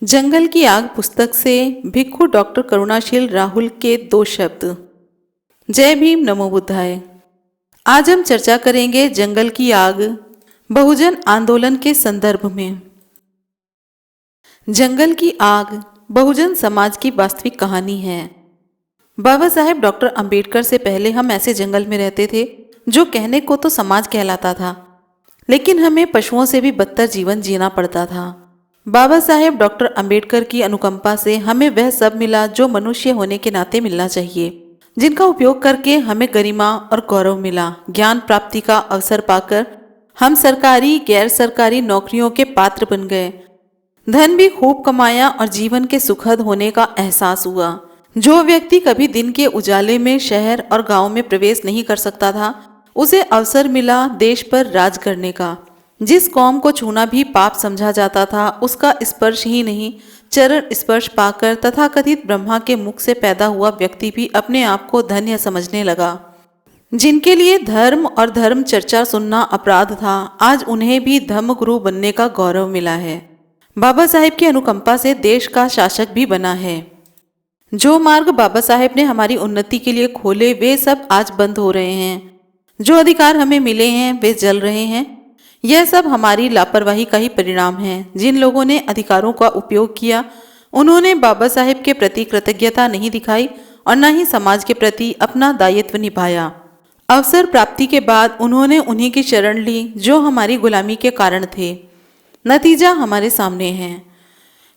जंगल की आग पुस्तक से भिक्खु डॉक्टर करुणाशील राहुल के दो शब्द। जय भीम, नमो बुद्धाय। आज हम चर्चा करेंगे जंगल की आग बहुजन आंदोलन के संदर्भ में। जंगल की आग बहुजन समाज की वास्तविक कहानी है। बाबा साहेब डॉक्टर अंबेडकर से पहले हम ऐसे जंगल में रहते थे जो कहने को तो समाज कहलाता था, लेकिन हमें पशुओं से भी बदतर जीवन जीना पड़ता था। बाबा साहेब डॉक्टर अंबेडकर की अनुकंपा से हमें वह सब मिला जो मनुष्य होने के नाते मिलना चाहिए, जिनका उपयोग करके हमें गरिमा और गौरव मिला। ज्ञान प्राप्ति का अवसर पाकर हम सरकारी गैर सरकारी नौकरियों के पात्र बन गए। धन भी खूब कमाया और जीवन के सुखद होने का एहसास हुआ। जो व्यक्ति कभी दिन के उजाले में शहर और गांव में प्रवेश नहीं कर सकता था, उसे अवसर मिला देश पर राज करने का। जिस कौम को छूना भी पाप समझा जाता था, उसका स्पर्श ही नहीं, चरण स्पर्श पाकर तथाकथित ब्रह्मा के मुख से पैदा हुआ व्यक्ति भी अपने आप को धन्य समझने लगा। जिनके लिए धर्म और धर्म चर्चा सुनना अपराध था, आज उन्हें भी धर्मगुरु बनने का गौरव मिला है। बाबा साहेब की अनुकंपा से देश का शासक भी बना है। जो मार्ग बाबा साहेब ने हमारी उन्नति के लिए खोले, वे सब आज बंद हो रहे हैं। जो अधिकार हमें मिले हैं, वे जल रहे हैं। यह सब हमारी लापरवाही का ही परिणाम है। जिन लोगों ने अधिकारों का उपयोग किया, उन्होंने बाबा साहेब के प्रति कृतज्ञता नहीं दिखाई और न ही समाज के प्रति अपना दायित्व निभाया। अवसर प्राप्ति के बाद उन्होंने उन्हीं की शरण ली जो हमारी गुलामी के कारण थे। नतीजा हमारे सामने है।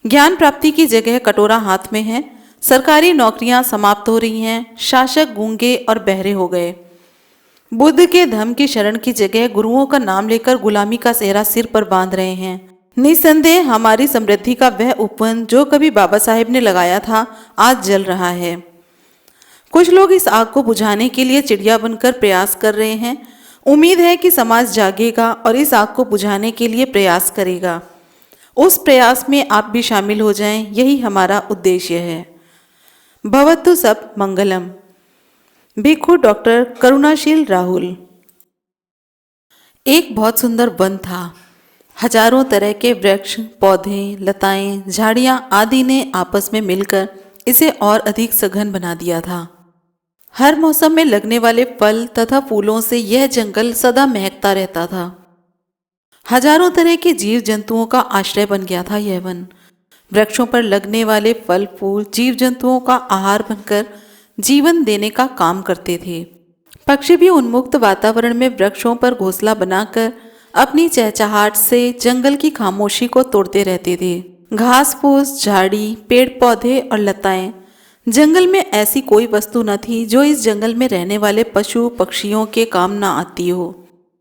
ज्ञान प्राप्ति की जगह कटोरा हाथ में है। सरकारी नौकरियां समाप्त हो रही हैं। शासक गूंगे और बहरे हो गए। बुद्ध के धम्म की शरण की जगह गुरुओं का नाम लेकर गुलामी का सेहरा सिर पर बांध रहे हैं। निस्संदेह हमारी समृद्धि का वह उपवन जो कभी बाबा साहेब ने लगाया था, आज जल रहा है। कुछ लोग इस आग को बुझाने के लिए चिड़िया बनकर प्रयास कर रहे हैं। उम्मीद है कि समाज जागेगा और इस आग को बुझाने के लिए प्रयास करेगा। उस प्रयास में आप भी शामिल हो जाएं, यही हमारा उद्देश्य है। भवतु सब मंगलम। भिक्खु डॉक्टर करुणाशील राहुल। एक बहुत सुंदर वन था। हजारों तरह के वृक्ष, पौधे, लताएं, झाड़ियां आदि ने आपस में मिलकर इसे और अधिक सघन बना दिया था। हर मौसम में लगने वाले फल तथा फूलों से यह जंगल सदा महकता रहता था। हजारों तरह के जीव जंतुओं का आश्रय बन गया था यह वन। वृक्षों पर लगने वाले फल फूल जीव जंतुओं का आहार बनकर जीवन देने का काम करते थे। पक्षी भी उन्मुक्त वातावरण में वृक्षों पर घोंसला बनाकर अपनी चहचहाट से जंगल की खामोशी को तोड़ते रहते थे। घास फूस, झाड़ी, पेड़ पौधे और लताएं, जंगल में ऐसी कोई वस्तु न थी जो इस जंगल में रहने वाले पशु पक्षियों के काम न आती हो।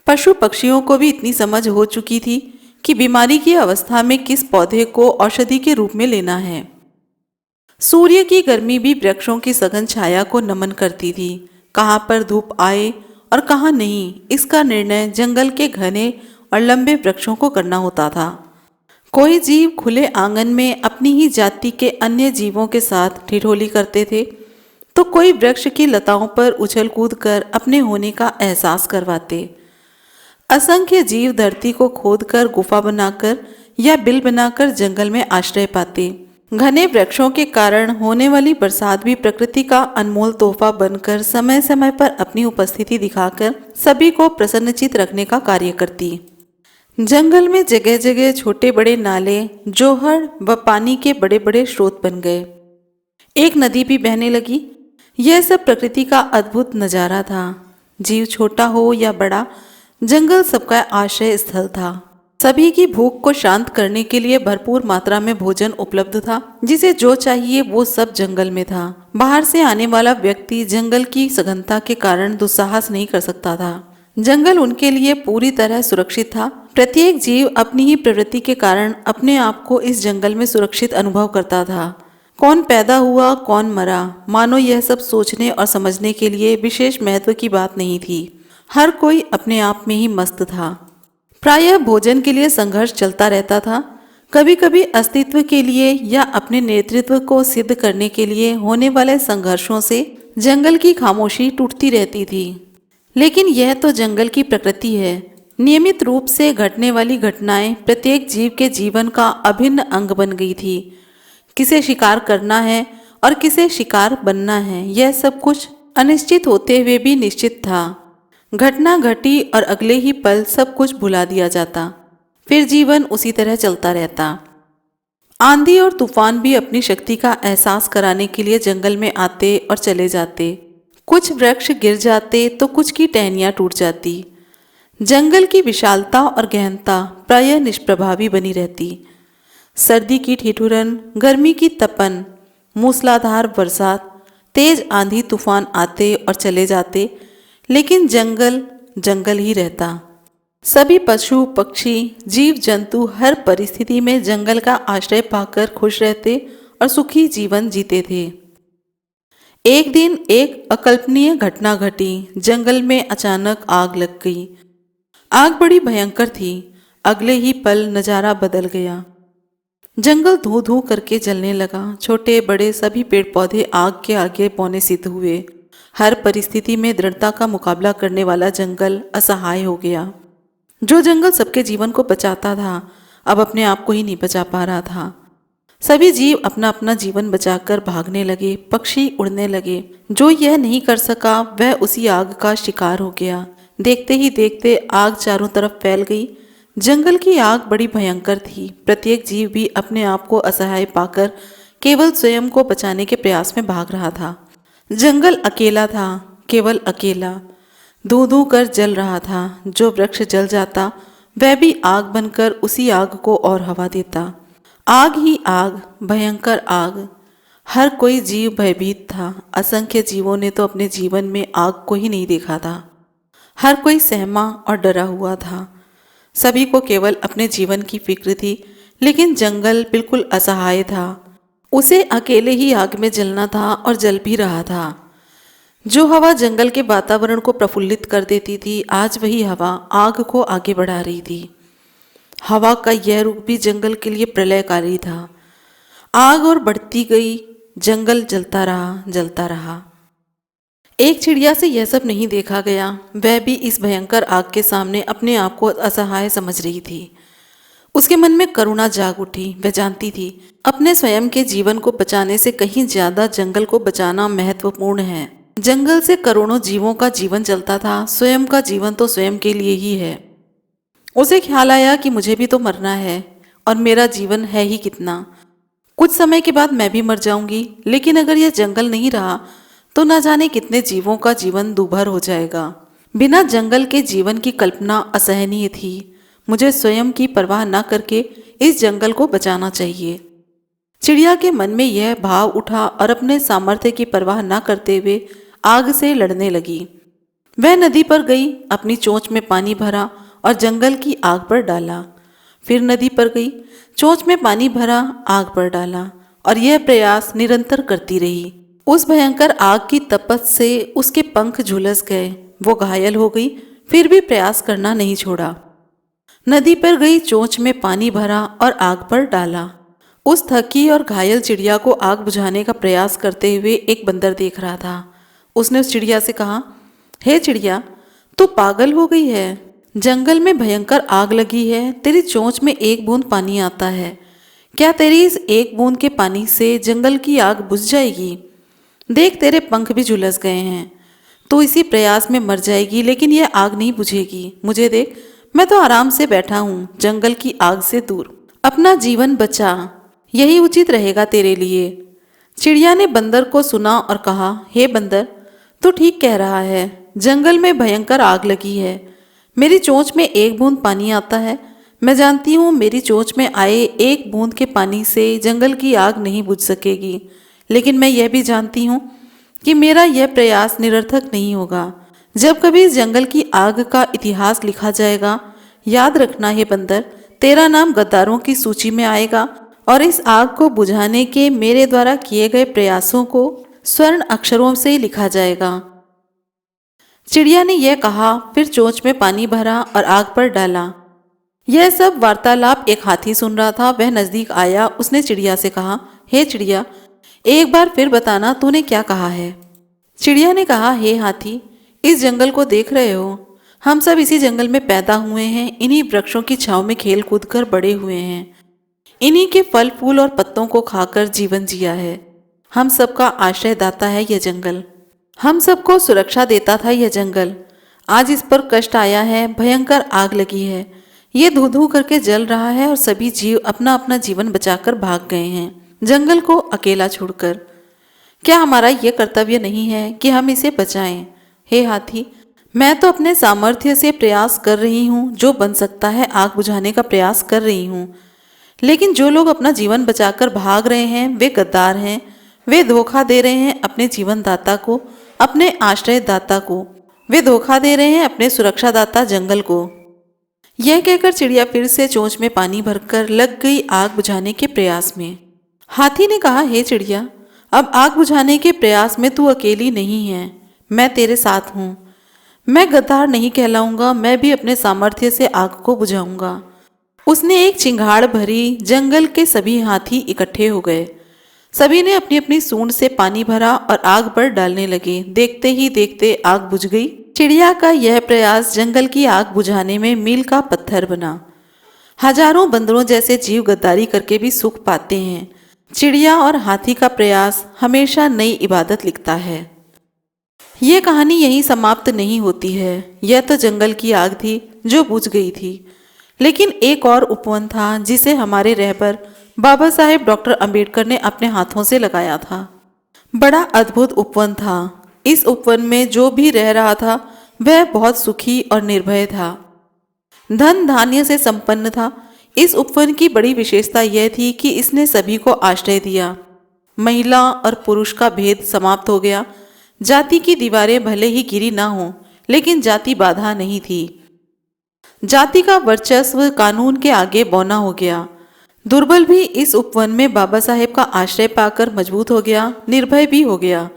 पशु पक्षियों को भी इतनी समझ हो चुकी थी कि बीमारी की अवस्था में किस पौधे को औषधि के रूप में लेना है। सूर्य की गर्मी भी वृक्षों की सघन छाया को नमन करती थी। कहाँ पर धूप आए और कहाँ नहीं, इसका निर्णय जंगल के घने और लंबे वृक्षों को करना होता था। कोई जीव खुले आंगन में अपनी ही जाति के अन्य जीवों के साथ ठिठोली करते थे, तो कोई वृक्ष की लताओं पर उछल कूद कर अपने होने का एहसास करवाते। असंख्य जीव धरती को खोदकर गुफा बनाकर या बिल बनाकर जंगल में आश्रय पाते। घने वृक्षों के कारण होने वाली बरसात भी प्रकृति का अनमोल तोहफा बनकर समय समय पर अपनी उपस्थिति दिखाकर सभी को प्रसन्नचित रखने का कार्य करती। जंगल में जगह जगह छोटे बड़े नाले, जोहड़ व पानी के बड़े बड़े स्रोत बन गए। एक नदी भी बहने लगी। यह सब प्रकृति का अद्भुत नजारा था। जीव छोटा हो या बड़ा, जंगल सबका आश्रय स्थल था। सभी की भूख को शांत करने के लिए भरपूर मात्रा में भोजन उपलब्ध था। जिसे जो चाहिए वो सब जंगल में था। बाहर से आने वाला व्यक्ति जंगल की सघनता के कारण दुस्साहस नहीं कर सकता था। जंगल उनके लिए पूरी तरह सुरक्षित था। प्रत्येक जीव अपनी ही प्रवृत्ति के कारण अपने आप को इस जंगल में सुरक्षित अनुभव करता था। कौन पैदा हुआ, कौन मरा, मानो यह सब सोचने और समझने के लिए विशेष महत्व की बात नहीं थी। हर कोई अपने आप में ही मस्त था। प्रायः भोजन के लिए संघर्ष चलता रहता था। कभी कभी अस्तित्व के लिए या अपने नेतृत्व को सिद्ध करने के लिए होने वाले संघर्षों से जंगल की खामोशी टूटती रहती थी। लेकिन यह तो जंगल की प्रकृति है। नियमित रूप से घटने वाली घटनाएं प्रत्येक जीव के जीवन का अभिन्न अंग बन गई थी। किसे शिकार करना है और किसे शिकार बनना है, यह सब कुछ अनिश्चित होते हुए भी निश्चित था। घटना घटी और अगले ही पल सब कुछ भुला दिया जाता, फिर जीवन उसी तरह चलता रहता। आंधी और तूफान भी अपनी शक्ति का एहसास कराने के लिए जंगल में आते और चले जाते। कुछ वृक्ष गिर जाते तो कुछ की टहनियाँ टूट जाती। जंगल की विशालता और गहनता प्रायः निष्प्रभावी बनी रहती। सर्दी की ठिठुरन, गर्मी की तपन, मूसलाधार बरसात, तेज आंधी तूफान आते और चले जाते, लेकिन जंगल जंगल ही रहता। सभी पशु पक्षी जीव जंतु हर परिस्थिति में जंगल का आश्रय पाकर खुश रहते और सुखी जीवन जीते थे। एक दिन एक अकल्पनीय घटना घटी। जंगल में अचानक आग लग गई। आग बड़ी भयंकर थी। अगले ही पल नजारा बदल गया। जंगल धू धू करके जलने लगा। छोटे बड़े सभी पेड़ पौधे आग के आगे पौने सिद्ध हुए। हर परिस्थिति में दृढ़ता का मुकाबला करने वाला जंगल असहाय हो गया। जो जंगल सबके जीवन को बचाता था, अब अपने आप को ही नहीं बचा पा रहा था। सभी जीव अपना अपना जीवन बचाकर भागने लगे, पक्षी उड़ने लगे। जो यह नहीं कर सका वह उसी आग का शिकार हो गया। देखते ही देखते आग चारों तरफ फैल गई। जंगल की आग बड़ी भयंकर थी। प्रत्येक जीव भी अपने आप को असहाय पाकर केवल स्वयं को बचाने के प्रयास में भाग रहा था। जंगल अकेला था, केवल अकेला, धू धू कर जल रहा था। जो वृक्ष जल जाता वह भी आग बनकर उसी आग को और हवा देता। आग ही आग, भयंकर आग। हर कोई जीव भयभीत था। असंख्य जीवों ने तो अपने जीवन में आग को ही नहीं देखा था। हर कोई सहमा और डरा हुआ था। सभी को केवल अपने जीवन की फिक्र थी, लेकिन जंगल बिल्कुल असहाय था। उसे अकेले ही आग में जलना था और जल भी रहा था। जो हवा जंगल के वातावरण को प्रफुल्लित कर देती थी, आज वही हवा आग को आगे बढ़ा रही थी। हवा का यह रुख भी जंगल के लिए प्रलयकारी था। आग और बढ़ती गई, जंगल जलता रहा, जलता रहा। एक चिड़िया से यह सब नहीं देखा गया। वह भी इस भयंकर आग के सामने अपने आप को असहाय समझ रही थी। उसके मन में करुणा जाग उठी। वह जानती थी अपने स्वयं के जीवन को बचाने से कहीं ज्यादा जंगल को बचाना महत्वपूर्ण है। जंगल से करोड़ों जीवों का जीवन चलता था, स्वयं का जीवन तो स्वयं के लिए ही है। उसे ख्याल आया कि मुझे भी तो मरना है और मेरा जीवन है ही कितना। कुछ समय के बाद मैं भी मर जाऊंगी, लेकिन अगर यह जंगल नहीं रहा तो न जाने कितने जीवों का जीवन दूभर हो जाएगा। बिना जंगल के जीवन की कल्पना असहनीय थी। मुझे स्वयं की परवाह न करके इस जंगल को बचाना चाहिए। चिड़िया के मन में यह भाव उठा और अपने सामर्थ्य की परवाह न करते हुए आग से लड़ने लगी। वह नदी पर गई, अपनी चोंच में पानी भरा और जंगल की आग पर डाला। फिर नदी पर गई, चोंच में पानी भरा, आग पर डाला और यह प्रयास निरंतर करती रही। उस भयंकर आग की तपश से उसके पंख झुलस गए। वो घायल हो गई, फिर भी प्रयास करना नहीं छोड़ा। नदी पर गई, चोंच में पानी भरा और आग पर डाला। उस थकी और घायल चिड़िया को आग बुझाने का प्रयास करते हुए एक बंदर देख रहा था। उसने उस चिड़िया से कहा, हे चिड़िया, तू पागल हो गई है। जंगल में भयंकर आग लगी है, तेरी चोंच में एक बूंद पानी आता है। क्या तेरी इस एक बूंद के पानी से जंगल की आग बुझ जाएगी? देख, तेरे पंख भी झुलस गए हैं। तो इसी प्रयास में मर जाएगी, लेकिन यह आग नहीं बुझेगी। मुझे देख, मैं तो आराम से बैठा हूँ, जंगल की आग से दूर। अपना जीवन बचा, यही उचित रहेगा तेरे लिए। चिड़िया ने बंदर को सुना और कहा, हे बंदर, तू ठीक कह रहा है। जंगल में भयंकर आग लगी है। मेरी चोंच में एक बूंद पानी आता है। मैं जानती हूँ मेरी चोंच में आए एक बूंद के पानी से जंगल की आग नहीं बुझ सकेगी, लेकिन मैं यह भी जानती हूँ कि मेरा यह प्रयास निरर्थक नहीं होगा। जब कभी इस जंगल की आग का इतिहास लिखा जाएगा, याद रखना हे बंदर, तेरा नाम गद्दारों की सूची में आएगा और इस आग को बुझाने के मेरे द्वारा किए गए प्रयासों को स्वर्ण अक्षरों से लिखा जाएगा। चिड़िया ने यह कहा, फिर चोंच में पानी भरा और आग पर डाला। यह सब वार्तालाप एक हाथी सुन रहा था। वह नजदीक आया। उसने चिड़िया से कहा, हे चिड़िया, एक बार फिर बताना तूने क्या कहा है। चिड़िया ने कहा, हे हाथी, इस जंगल को देख रहे हो? हम सब इसी जंगल में पैदा हुए हैं, इन्हीं वृक्षों की छांव में खेल कूद कर बड़े हुए हैं, इन्हीं के फल फूल और पत्तों को खाकर जीवन जिया है। हम सबका आश्रय दाता है यह जंगल, हम सबको सुरक्षा देता था यह जंगल। आज इस पर कष्ट आया है, भयंकर आग लगी है, ये धू धू करके जल रहा है और सभी जीव अपना अपना जीवन बचाकर भाग गए हैं जंगल को अकेला छोड़कर। क्या हमारा ये कर्तव्य नहीं है कि हम इसे बचाएं? हे हाथी, मैं तो अपने सामर्थ्य से प्रयास कर रही हूँ, जो बन सकता है आग बुझाने का प्रयास कर रही हूँ, लेकिन जो लोग अपना जीवन बचाकर भाग रहे हैं वे गद्दार हैं, वे धोखा दे रहे हैं अपने जीवन दाता को, अपने आश्रय दाता को, वे धोखा दे रहे हैं अपने सुरक्षा दाता जंगल को। यह कहकर चिड़िया फिर से चोंच में पानी भरकर लग गई आग बुझाने के प्रयास में। हाथी ने कहा, हे चिड़िया, अब आग बुझाने के प्रयास में तू अकेली नहीं है, मैं तेरे साथ हूँ। मैं गद्दार नहीं कहलाऊंगा, मैं भी अपने सामर्थ्य से आग को बुझाऊंगा। उसने एक चिंगाड़ भरी, जंगल के सभी हाथी इकट्ठे हो गए। सभी ने अपनी अपनी सूंड से पानी भरा और आग पर डालने लगे। देखते ही देखते आग बुझ गई। चिड़िया का यह प्रयास जंगल की आग बुझाने में मील का पत्थर बना। हजारों बंदरों जैसे जीव गद्दारी करके भी सुख पाते हैं, चिड़िया और हाथी का प्रयास हमेशा नई इबादत लिखता है। ये कहानी यहीं समाप्त नहीं होती है। यह तो जंगल की आग थी जो बुझ गई थी, लेकिन एक और उपवन था जिसे हमारे रहबर बाबा साहेब डॉक्टर अंबेडकर ने अपने हाथों से लगाया था। बड़ा अद्भुत उपवन था। इस उपवन में जो भी रह रहा था वह बहुत सुखी और निर्भय था, धन धान्य से संपन्न था। इस उपवन की बड़ी विशेषता यह थी कि इसने सभी को आश्रय दिया। महिला और पुरुष का भेद समाप्त हो गया। जाति की दीवारें भले ही गिरी ना हों, लेकिन जाति बाधा नहीं थी। जाति का वर्चस्व कानून के आगे बौना हो गया। दुर्बल भी इस उपवन में बाबा साहेब का आश्रय पाकर मजबूत हो गया, निर्भय भी हो गया,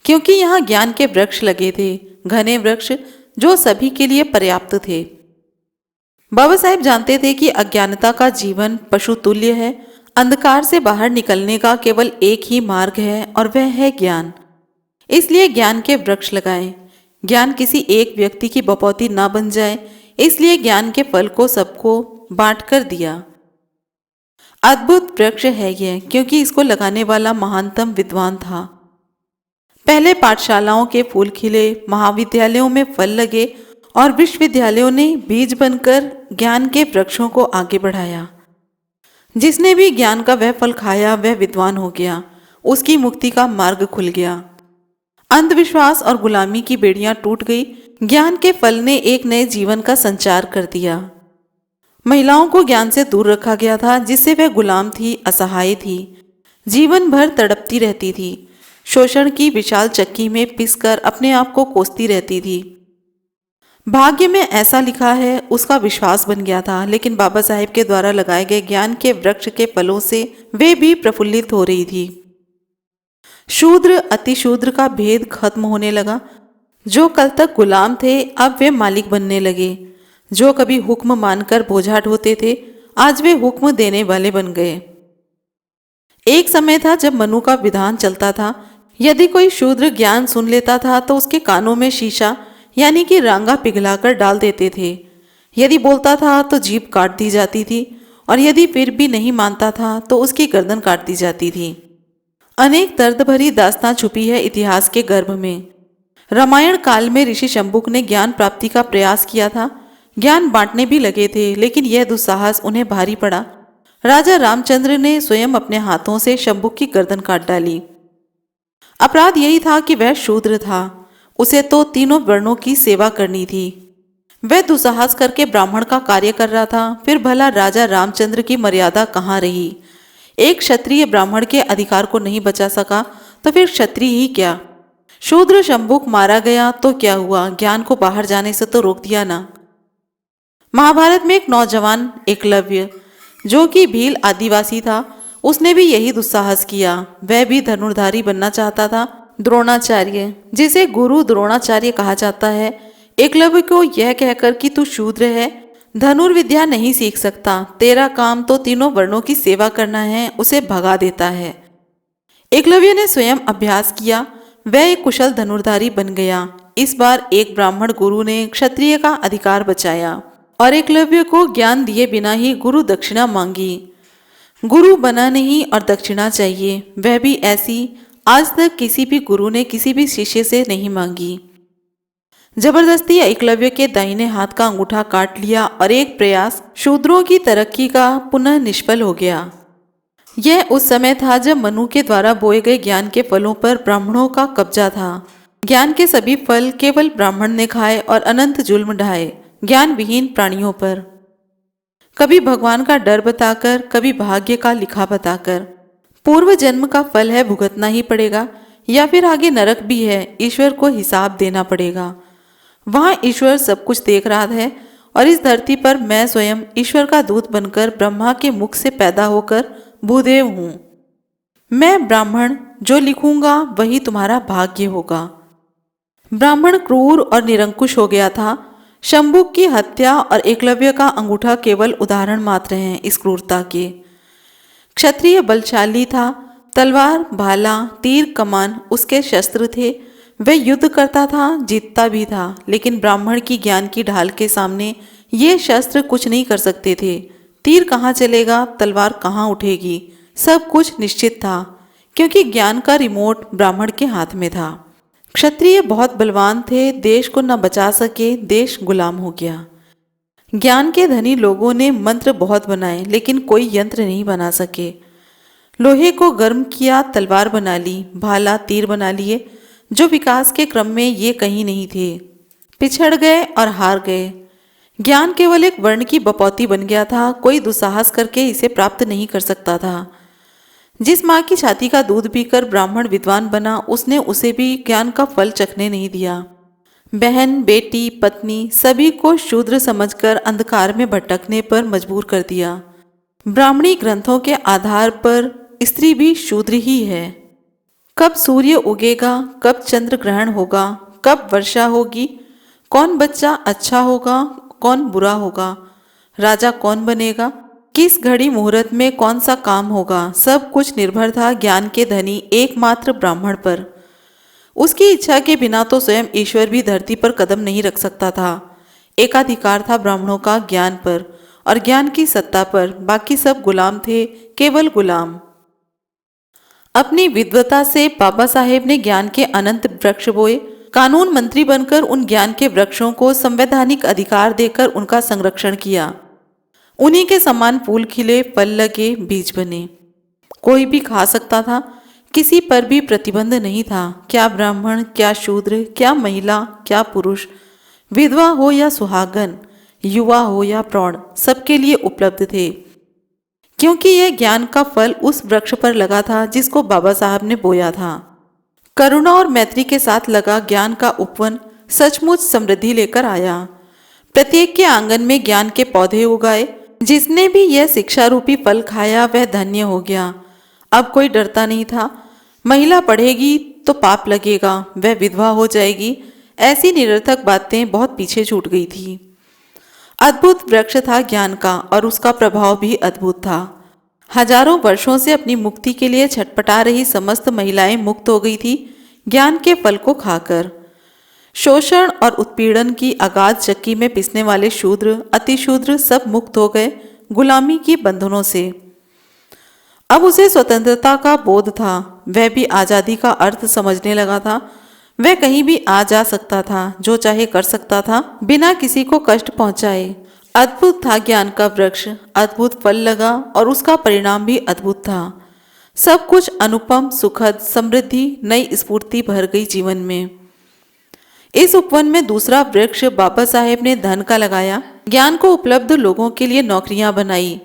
क्योंकि यहाँ ज्ञान के वृक्ष लगे थे, घने वृक्ष जो सभी के लिए पर्याप्त थे। बाबा साहेब जानते थे कि अज्ञानता का जीवन पशु तुल्य है। अंधकार से बाहर निकलने का केवल एक ही मार्ग है और वह है ज्ञान। इसलिए ज्ञान के वृक्ष लगाएं। ज्ञान किसी एक व्यक्ति की बपौती ना बन जाए, इसलिए ज्ञान के फल को सबको बांट कर दिया। अद्भुत वृक्ष है यह, क्योंकि इसको लगाने वाला महानतम विद्वान था। पहले पाठशालाओं के फूल खिले, महाविद्यालयों में फल लगे और विश्वविद्यालयों ने बीज बनकर ज्ञान के वृक्षों को आगे बढ़ाया। जिसने भी ज्ञान का वह फल खाया वह विद्वान हो गया, उसकी मुक्ति का मार्ग खुल गया। अंधविश्वास और गुलामी की बेड़ियां टूट गई। ज्ञान के फल ने एक नए जीवन का संचार कर दिया। महिलाओं को ज्ञान से दूर रखा गया था, जिससे वह गुलाम थी, असहाय थी, जीवन भर तड़पती रहती थी, शोषण की विशाल चक्की में पिसकर अपने आप को कोसती रहती थी। भाग्य में ऐसा लिखा है, उसका विश्वास बन गया था, लेकिन बाबा साहेब के द्वारा लगाए गए ज्ञान के वृक्ष के फलों से वे भी प्रफुल्लित हो रही थी। शूद्र अतिशूद्र का भेद खत्म होने लगा। जो कल तक गुलाम थे अब वे मालिक बनने लगे। जो कभी हुक्म मानकर बोझा ढोते थे आज वे हुक्म देने वाले बन गए। एक समय था जब मनु का विधान चलता था, यदि कोई शूद्र ज्ञान सुन लेता था तो उसके कानों में शीशा यानी कि रांगा पिघलाकर डाल देते थे। यदि बोलता था तो जीभ काट दी जाती थी और यदि फिर भी नहीं मानता था तो उसकी गर्दन काट दी जाती थी। अनेक दर्द भरी दास्तां छुपी है इतिहास के गर्भ में। रामायण काल में ऋषि शंबुक ने ज्ञान प्राप्ति का प्रयास किया था। ज्ञान बांटने भी लगे थे, लेकिन यह दुस्साहस उन्हें भारी पड़ा। राजा रामचंद्र ने स्वयं अपने हाथों से शंबुक की गर्दन काट डाली। अपराध यही था कि वह शूद्र था, उसे तो तीनों वर्णों की सेवा करनी थी। वह दुस्साहस करके ब्राह्मण का कार्य कर रहा था। फिर भला राजा रामचंद्र की मर्यादा कहाँ रही? एक क्षत्रिय ब्राह्मण के अधिकार को नहीं बचा सका तो फिर क्षत्रिय ही क्या? शूद्र शंबुक मारा गया तो क्या हुआ? ज्ञान को बाहर जाने से तो रोक दिया ना। महाभारत में एक नौजवान एकलव्य, जो कि भील आदिवासी था, उसने भी यही दुस्साहस किया। वह भी धनुर्धारी बनना चाहता था। द्रोणाचार्य, जिसे गुरु द्रोणाचार्य कहा जाता है, एकलव्य को यह कहकर कि तू शूद्र है, धनुर्विद्या नहीं सीख सकता, तेरा काम तो तीनों वर्णों की सेवा करना है, उसे भगा देता है। एकलव्य ने स्वयं अभ्यास किया। वह एक कुशल धनुर्धारी बन गया। इस बार एक ब्राह्मण गुरु ने क्षत्रिय का अधिकार बचाया और एकलव्य को ज्ञान दिए बिना ही गुरु दक्षिणा मांगी। गुरु बना नहीं और दक्षिणा चाहिए, वह भी ऐसी आज तक किसी भी गुरु ने किसी भी शिष्य से नहीं मांगी। जबरदस्ती एकलव्य के दाहिने हाथ का अंगूठा काट लिया और एक प्रयास शूद्रों की तरक्की का पुनः निष्फल हो गया। यह उस समय था जब मनु के द्वारा बोए गए ज्ञान के फलों पर ब्राह्मणों का कब्जा था। ज्ञान के सभी फल केवल ब्राह्मण ने खाए और अनंत जुल्म ढाए ज्ञान विहीन प्राणियों पर, कभी भगवान का डर बताकर, कभी भाग्य का लिखा बताकर। पूर्व जन्म का फल है, भुगतना ही पड़ेगा, या फिर आगे नरक भी है, ईश्वर को हिसाब देना पड़ेगा। वहां ईश्वर सब कुछ देख रहा है और इस धरती पर मैं स्वयं ईश्वर का दूत बनकर ब्रह्मा के मुख से पैदा होकर भूदेव हूं। मैं ब्राह्मण, जो लिखूंगा वही तुम्हारा भाग्य होगा। ब्राह्मण क्रूर और निरंकुश हो गया था। शंभुक की हत्या और एकलव्य का अंगूठा केवल उदाहरण मात्र हैं इस क्रूरता के। क्षत्रिय बलशाली था, तलवार, भाला, तीर, कमान उसके शस्त्र थे। वह युद्ध करता था, जीतता भी था, लेकिन ब्राह्मण की ज्ञान की ढाल के सामने ये शस्त्र कुछ नहीं कर सकते थे। तीर कहाँ चलेगा, तलवार कहाँ उठेगी, सब कुछ निश्चित था, क्योंकि ज्ञान का रिमोट ब्राह्मण के हाथ में था। क्षत्रिय बहुत बलवान थे, देश को न बचा सके, देश गुलाम हो गया। ज्ञान के धनी लोगों ने मंत्र बहुत बनाए, लेकिन कोई यंत्र नहीं बना सके। लोहे को गर्म किया, तलवार बना ली, भाला, तीर बना लिए, जो विकास के क्रम में ये कहीं नहीं थे। पिछड़ गए और हार गए। ज्ञान केवल एक वर्ण की बपौती बन गया था, कोई दुस्साहस करके इसे प्राप्त नहीं कर सकता था। जिस माँ की छाती का दूध पीकर ब्राह्मण विद्वान बना, उसने उसे भी ज्ञान का फल चखने नहीं दिया। बहन, बेटी, पत्नी सभी को शूद्र समझकर अंधकार में भटकने पर मजबूर कर दिया। ब्राह्मणी ग्रंथों के आधार पर स्त्री भी शूद्र ही है। कब सूर्य उगेगा, कब चंद्र ग्रहण होगा, कब वर्षा होगी, कौन बच्चा अच्छा होगा, कौन बुरा होगा, राजा कौन बनेगा, किस घड़ी मुहूर्त में कौन सा काम होगा, सब कुछ निर्भर था ज्ञान के धनी एकमात्र ब्राह्मण पर। उसकी इच्छा के बिना तो स्वयं ईश्वर भी धरती पर कदम नहीं रख सकता था। एकाधिकार था ब्राह्मणों का ज्ञान पर और ज्ञान की सत्ता पर, बाकी सब गुलाम थे, केवल गुलाम। अपनी विद्वता से बाबा साहेब ने ज्ञान के अनंत वृक्ष बोए। कानून मंत्री बनकर उन ज्ञान के वृक्षों को संवैधानिक अधिकार देकर उनका संरक्षण किया। उन्हीं के समान फूल खिले, फल लगे, बीज बने। कोई भी खा सकता था, किसी पर भी प्रतिबंध नहीं था। क्या ब्राह्मण, क्या शूद्र, क्या महिला, क्या पुरुष, विधवा हो या सुहागन, युवा हो या प्रौढ़, सबके लिए उपलब्ध थे, क्योंकि यह ज्ञान का फल उस वृक्ष पर लगा था जिसको बाबा साहब ने बोया था। करुणा और मैत्री के साथ लगा ज्ञान का उपवन सचमुच समृद्धि लेकर आया। प्रत्येक के आंगन में ज्ञान के पौधे उगाए। जिसने भी यह शिक्षा रूपी फल खाया वह धन्य हो गया। अब कोई डरता नहीं था। महिला पढ़ेगी तो पाप लगेगा, वह विधवा हो जाएगी, ऐसी निरर्थक बातें बहुत पीछे छूट गई थी। अद्भुत वृक्ष था ज्ञान का और उसका प्रभाव भी अद्भुत था। हजारों वर्षों से अपनी मुक्ति के लिए छटपटा रही समस्त महिलाएं मुक्त हो गई थी ज्ञान के फल को खाकर। शोषण और उत्पीड़न की अगाध चक्की में पिसने वाले शूद्र, अतिशूद्र सब मुक्त हो गए गुलामी की बंधनों से। अब उसे स्वतंत्रता का बोध था, वह भी आजादी का अर्थ समझने लगा था। वह कहीं भी आ जा सकता था, जो चाहे कर सकता था, बिना किसी को कष्ट पहुंचाए। अद्भुत था ज्ञान का वृक्ष, अद्भुत फल लगा और उसका परिणाम भी अद्भुत था। सब कुछ अनुपम, सुखद, समृद्धि, नई स्फूर्ति भर गई जीवन में। इस उपवन में दूसरा वृक्ष बाबा साहेब ने धन का लगाया। ज्ञान को उपलब्ध लोगों के लिए नौकरियां बनाई।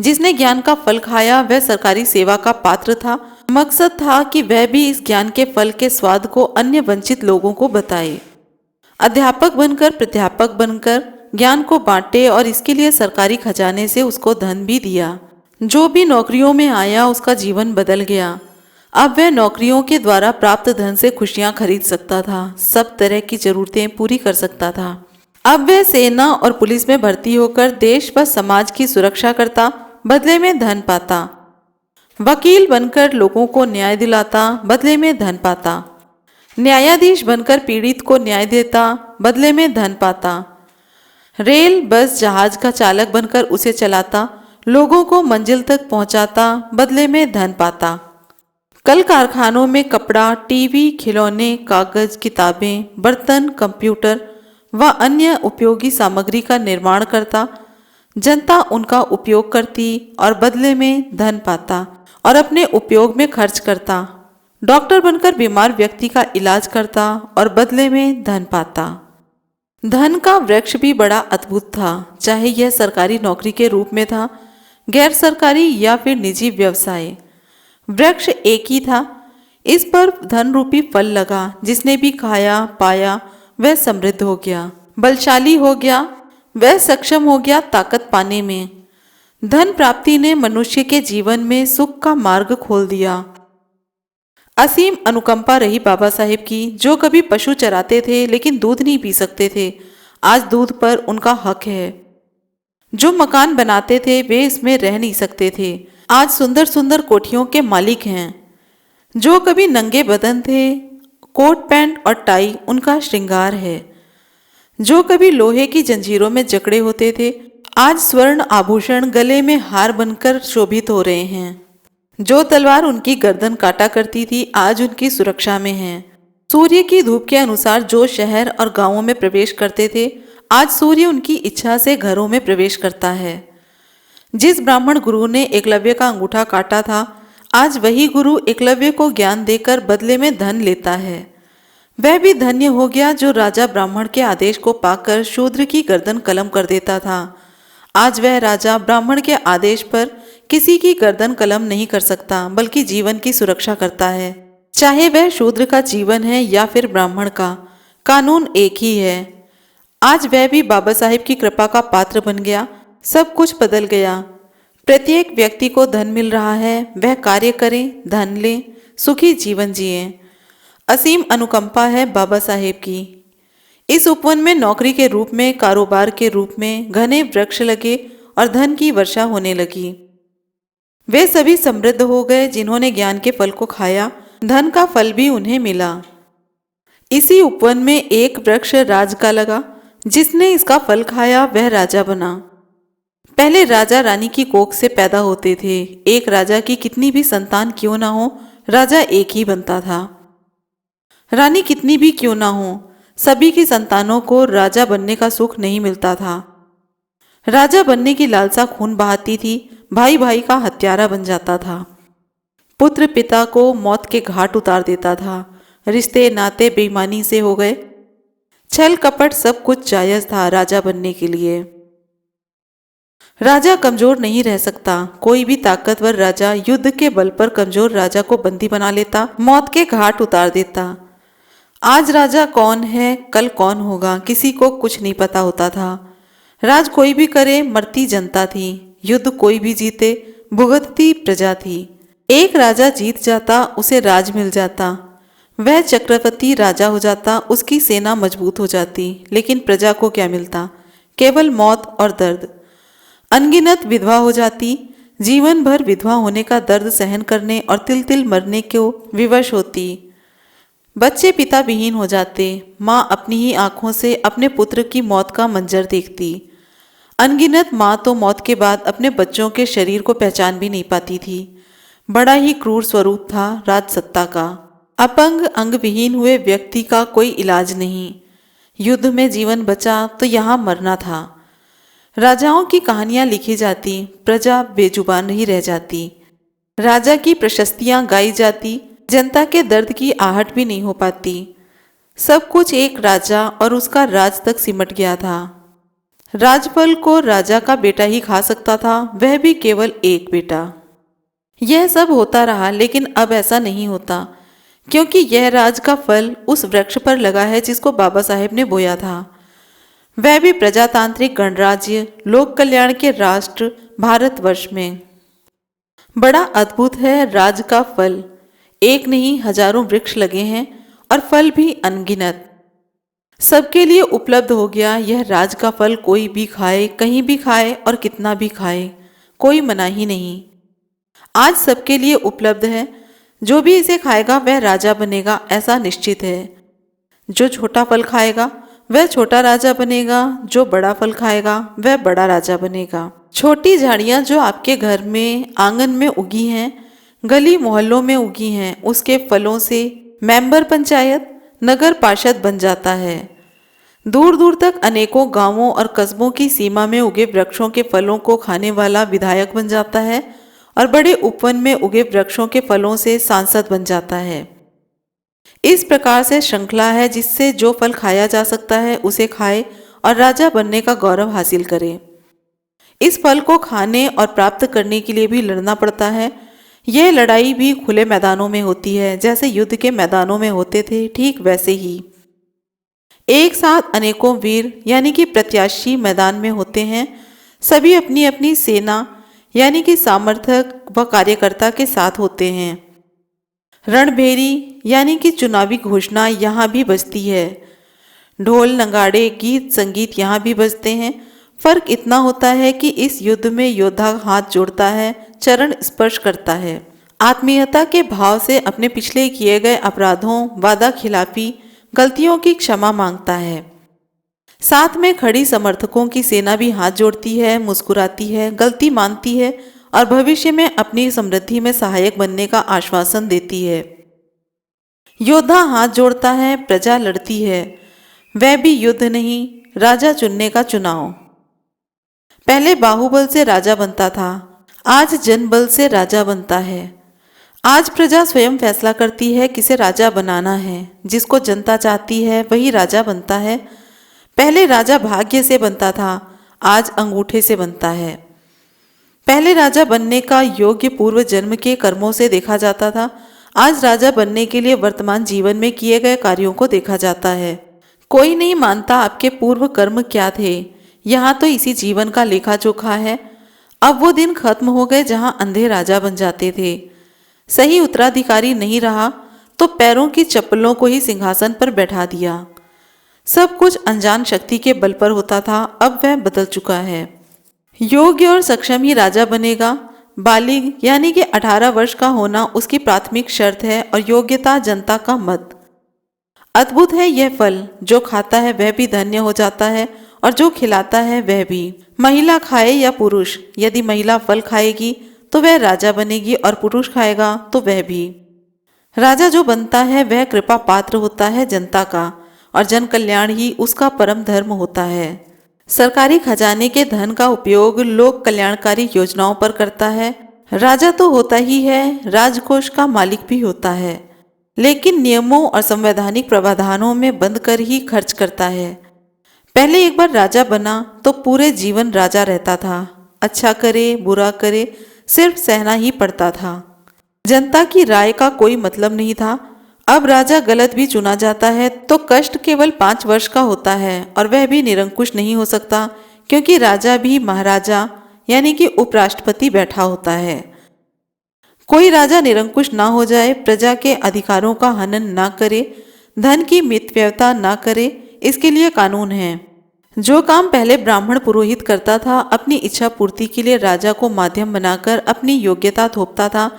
जिसने ज्ञान का फल खाया वह सरकारी सेवा का पात्र था। मकसद था कि वह भी इस ज्ञान के फल के स्वाद को अन्य वंचित लोगों को बताए। अध्यापक बनकर, प्राध्यापक बनकर ज्ञान को बांटे और इसके लिए सरकारी खजाने से उसको धन भी दिया। जो भी नौकरियों में आया उसका जीवन बदल गया। अब वह नौकरियों के द्वारा प्राप्त धन से खुशियां खरीद सकता था, सब तरह की जरूरतें पूरी कर सकता था। अब वह सेना और पुलिस में भर्ती होकर देश व समाज की सुरक्षा करता, बदले में धन पाता। वकील बनकर लोगों को न्याय दिलाता, बदले में धन पाता। न्यायाधीश बनकर पीड़ित को न्याय देता, बदले में धन पाता। रेल, बस, जहाज का चालक बनकर उसे चलाता, लोगों को मंजिल तक पहुंचाता, बदले में धन पाता। कल कारखानों में कपड़ा, टीवी, खिलौने, कागज, किताबें, बर्तन, कंप्यूटर व अन्य उपयोगी सामग्री का निर्माण करता। जनता उनका उपयोग करती और बदले में धन पाता और अपने उपयोग में खर्च करता। डॉक्टर बनकर बीमार व्यक्ति का इलाज करता और बदले में धन पाता। धन का वृक्ष भी बड़ा अद्भुत था, चाहे यह सरकारी नौकरी के रूप में था, गैर सरकारी या फिर निजी व्यवसाय। वृक्ष एक ही था, इस पर धन रूपी फल लगा। जिसने भी खाया पाया वह समृद्ध हो गया, बलशाली हो गया, वह सक्षम हो गया ताकत पाने में। धन प्राप्ति ने मनुष्य के जीवन में सुख का मार्ग खोल दिया। असीम अनुकंपा रही बाबा साहेब की, जो कभी पशु चराते थे लेकिन दूध नहीं पी सकते थे, आज दूध पर उनका हक है। जो मकान बनाते थे वे इसमें रह नहीं सकते थे, आज सुंदर सुंदर कोठियों के मालिक हैं। जो कभी नंगे बदन थे, कोट पैंट और टाई उनका श्रृंगार है। जो कभी लोहे की जंजीरों में जकड़े होते थे, आज स्वर्ण आभूषण गले में हार बनकर शोभित हो रहे हैं। जो तलवार उनकी गर्दन काटा करती थी, आज उनकी सुरक्षा में है। सूर्य की धूप के अनुसार जो शहर और गांवों में प्रवेश करते थे, आज सूर्य उनकी इच्छा से घरों में प्रवेश करता है। जिस ब्राह्मण गुरु ने एकलव्य का अंगूठा काटा था, आज वही गुरु एकलव्य को ज्ञान देकर बदले में धन लेता है। वह भी धन्य हो गया जो राजा ब्राह्मण के आदेश को पाकर शूद्र की गर्दन कलम कर देता था। आज वह राजा ब्राह्मण के आदेश पर किसी की गर्दन कलम नहीं कर सकता, बल्कि जीवन की सुरक्षा करता है। चाहे वह शूद्र का जीवन है या फिर ब्राह्मण का, कानून एक ही है। आज वह भी बाबा साहेब की कृपा का पात्र बन गया। सब कुछ बदल गया। प्रत्येक व्यक्ति को धन मिल रहा है, वह कार्य करे, धन ले, सुखी जीवन जिए। असीम अनुकंपा है बाबा साहेब की। इस उपवन में नौकरी के रूप में, कारोबार के रूप में घने वृक्ष लगे और धन की वर्षा होने लगी। वे सभी समृद्ध हो गए जिन्होंने ज्ञान के फल को खाया, धन का फल भी उन्हें मिला। इसी उपवन में एक वृक्ष राज का लगा, जिसने इसका फल खाया वह राजा बना। पहले राजा रानी की कोख से पैदा होते थे। एक राजा की कितनी भी संतान क्यों ना हो, राजा एक ही बनता था। रानी कितनी भी क्यों ना हो, सभी की संतानों को राजा बनने का सुख नहीं मिलता था। राजा बनने की लालसा खून बहाती थी, भाई भाई का हत्यारा बन जाता था। पुत्र पिता को मौत के घाट उतार देता था। रिश्ते नाते बेईमानी से हो गए। छल कपट सब कुछ जायज था राजा बनने के लिए। राजा कमजोर नहीं रह सकता। कोई भी ताकतवर राजा युद्ध के बल पर कमजोर राजा को बंदी बना लेता, मौत के घाट उतार देता। आज राजा कौन है, कल कौन होगा, किसी को कुछ नहीं पता होता था। राज कोई भी करे, मरती जनता थी। युद्ध कोई भी जीते, भुगतती प्रजा थी। एक राजा जीत जाता, उसे राज मिल जाता, वह चक्रवर्ती राजा हो जाता, उसकी सेना मजबूत हो जाती। लेकिन प्रजा को क्या मिलता? केवल मौत और दर्द। अनगिनत विधवा हो जाती, जीवन भर विधवा होने का दर्द सहन करने और तिल तिल मरने को विवश होती। बच्चे पिता विहीन हो जाते, माँ अपनी ही आंखों से अपने पुत्र की मौत का मंजर देखती। अनगिनत माँ तो मौत के बाद अपने बच्चों के शरीर को पहचान भी नहीं पाती थी। बड़ा ही क्रूर स्वरूप था राजसत्ता का। अपंग अंग विहीन हुए व्यक्ति का कोई इलाज नहीं। युद्ध में जीवन बचा तो यहाँ मरना था। राजाओं की कहानियां लिखी जाती, प्रजा बेजुबान ही रह जाती। राजा की प्रशस्तियां गाई जाती, जनता के दर्द की आहट भी नहीं हो पाती। सब कुछ एक राजा और उसका राज तक सिमट गया था। राजफल को राजा का बेटा ही खा सकता था, वह भी केवल एक बेटा। यह सब होता रहा, लेकिन अब ऐसा नहीं होता, क्योंकि यह राज का फल उस वृक्ष पर लगा है जिसको बाबा साहेब ने बोया था। वह भी प्रजातांत्रिक गणराज्य, लोक कल्याण के राष्ट्र भारतवर्ष में। बड़ा अद्भुत है राज का फल। एक नहीं हजारों वृक्ष लगे हैं और फल भी अनगिनत। सबके लिए उपलब्ध हो गया यह राज का फल। कोई भी खाए, कहीं भी खाए और कितना भी खाए, कोई मनाही नहीं। आज सबके लिए उपलब्ध है। जो भी इसे खाएगा वह राजा बनेगा, ऐसा निश्चित है। जो छोटा फल खाएगा वह छोटा राजा बनेगा, जो बड़ा फल खाएगा वह बड़ा राजा बनेगा। छोटी झाड़ियाँ जो आपके घर में आंगन में उगी हैं, गली मोहल्लों में उगी हैं, उसके फलों से मेंबर पंचायत, नगर पार्षद बन जाता है। दूर दूर तक अनेकों गांवों और कस्बों की सीमा में उगे वृक्षों के फलों को खाने वाला विधायक बन जाता है और बड़े उपवन में उगे वृक्षों के फलों से सांसद बन जाता है। इस प्रकार से श्रृंखला है जिससे जो फल खाया जा सकता है उसे खाए और राजा बनने का गौरव हासिल करे। इस फल को खाने और प्राप्त करने के लिए भी लड़ना पड़ता है। यह लड़ाई भी खुले मैदानों में होती है, जैसे युद्ध के मैदानों में होते थे, ठीक वैसे ही एक साथ अनेकों वीर यानी कि प्रत्याशी मैदान में होते हैं। सभी अपनी अपनी सेना यानी कि समर्थक व कार्यकर्ता के साथ होते हैं। रणभेरी यानी कि चुनावी घोषणा यहाँ भी बजती है। ढोल नगाड़े गीत संगीत यहाँ भी बजते हैं। फर्क इतना होता है कि इस युद्ध में योद्धा हाथ जोड़ता है, चरण स्पर्श करता है, आत्मीयता के भाव से अपने पिछले किए गए अपराधों, वादा खिलाफी, गलतियों की क्षमा मांगता है। साथ में खड़ी समर्थकों की सेना भी हाथ जोड़ती है, मुस्कुराती है, गलती मानती है और भविष्य में अपनी समृद्धि में सहायक बनने का आश्वासन देती है। योद्धा हाथ जोड़ता है, प्रजा लड़ती है, वह भी युद्ध नहीं, राजा चुनने का चुनाव। पहले बाहुबल से राजा बनता था, आज जनबल से राजा बनता है। आज प्रजा स्वयं फैसला करती है किसे राजा बनाना है। जिसको जनता चाहती है वही राजा बनता है। पहले राजा भाग्य से बनता था, आज अंगूठे से बनता है। पहले राजा बनने का योग्य पूर्व जन्म के कर्मों से देखा जाता था, आज राजा बनने के लिए वर्तमान जीवन में किए गए कार्यों को देखा जाता है। कोई नहीं मानता आपके पूर्व कर्म क्या थे, यहाँ तो इसी जीवन का लेखा जोखा है। अब वो दिन खत्म हो गए जहाँ अंधे राजा बन जाते थे। सही उत्तराधिकारी नहीं रहा तो पैरों की चप्पलों को ही सिंहासन पर बैठा दिया। सब कुछ अनजान शक्ति के बल पर होता था, अब वह बदल चुका है। योग्य और सक्षम ही राजा बनेगा। बालिग यानी कि 18 वर्ष का होना उसकी प्राथमिक शर्त है और योग्यता जनता का मत। अद्भुत है यह फल, जो खाता है वह भी धन्य हो जाता है और जो खिलाता है वह भी। महिला खाए या पुरुष, यदि महिला फल खाएगी तो वह राजा बनेगी और पुरुष खाएगा तो वह भी। राजा जो बनता है वह कृपा पात्र होता है जनता का और जन कल्याण ही उसका परम धर्म होता है। सरकारी खजाने के धन का उपयोग लोक कल्याणकारी योजनाओं पर करता है। राजा तो होता ही है, राजकोष का मालिक भी होता है, लेकिन नियमों और संवैधानिक प्रावधानों में बंद कर ही खर्च करता है। पहले एक बार राजा बना तो पूरे जीवन राजा रहता था। अच्छा करे बुरा करे सिर्फ सहना ही पड़ता था। जनता की राय का कोई मतलब नहीं था। अब राजा गलत भी चुना जाता है तो कष्ट केवल 5 वर्ष का होता है और वह भी निरंकुश नहीं हो सकता, क्योंकि राजा भी महाराजा यानी कि उपराष्ट्रपति बैठा होता है। कोई राजा निरंकुश ना हो जाए, प्रजा के अधिकारों का हनन ना करे, धन की मितव्ययता ना करे, इसके लिए कानून है। जो काम पहले ब्राह्मण पुरोहित करता था, अपनी इच्छा पूर्ति के लिए राजा को माध्यम बनाकर अपनी योग्यता थोपता था,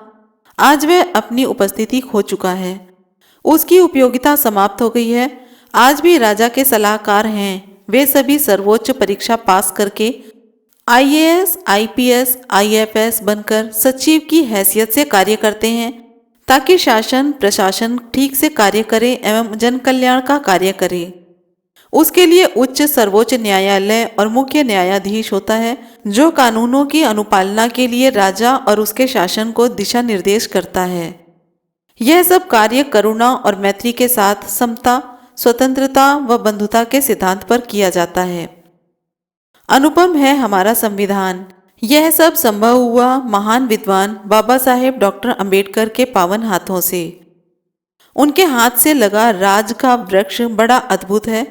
आज वह अपनी उपस्थिति खो चुका है। उसकी उपयोगिता समाप्त हो गई है। आज भी राजा के सलाहकार हैं, वे सभी सर्वोच्च परीक्षा पास करके IAS, IPS, IFS बनकर सचिव की हैसियत से कार्य करते हैं, ताकि शासन प्रशासन ठीक से कार्य करे एवं जन कल्याण का कार्य करे। उसके लिए उच्च सर्वोच्च न्यायालय और मुख्य न्यायाधीश होता है, जो कानूनों की अनुपालना के लिए राजा और उसके शासन को दिशा निर्देश करता है। यह सब कार्य करुणा और मैत्री के साथ समता, स्वतंत्रता व बंधुता के सिद्धांत पर किया जाता है। अनुपम है हमारा संविधान। यह सब संभव हुआ महान विद्वान बाबा साहेब डॉक्टर अंबेडकर के पावन हाथों से। उनके हाथ से लगा राज का वृक्ष बड़ा अद्भुत है।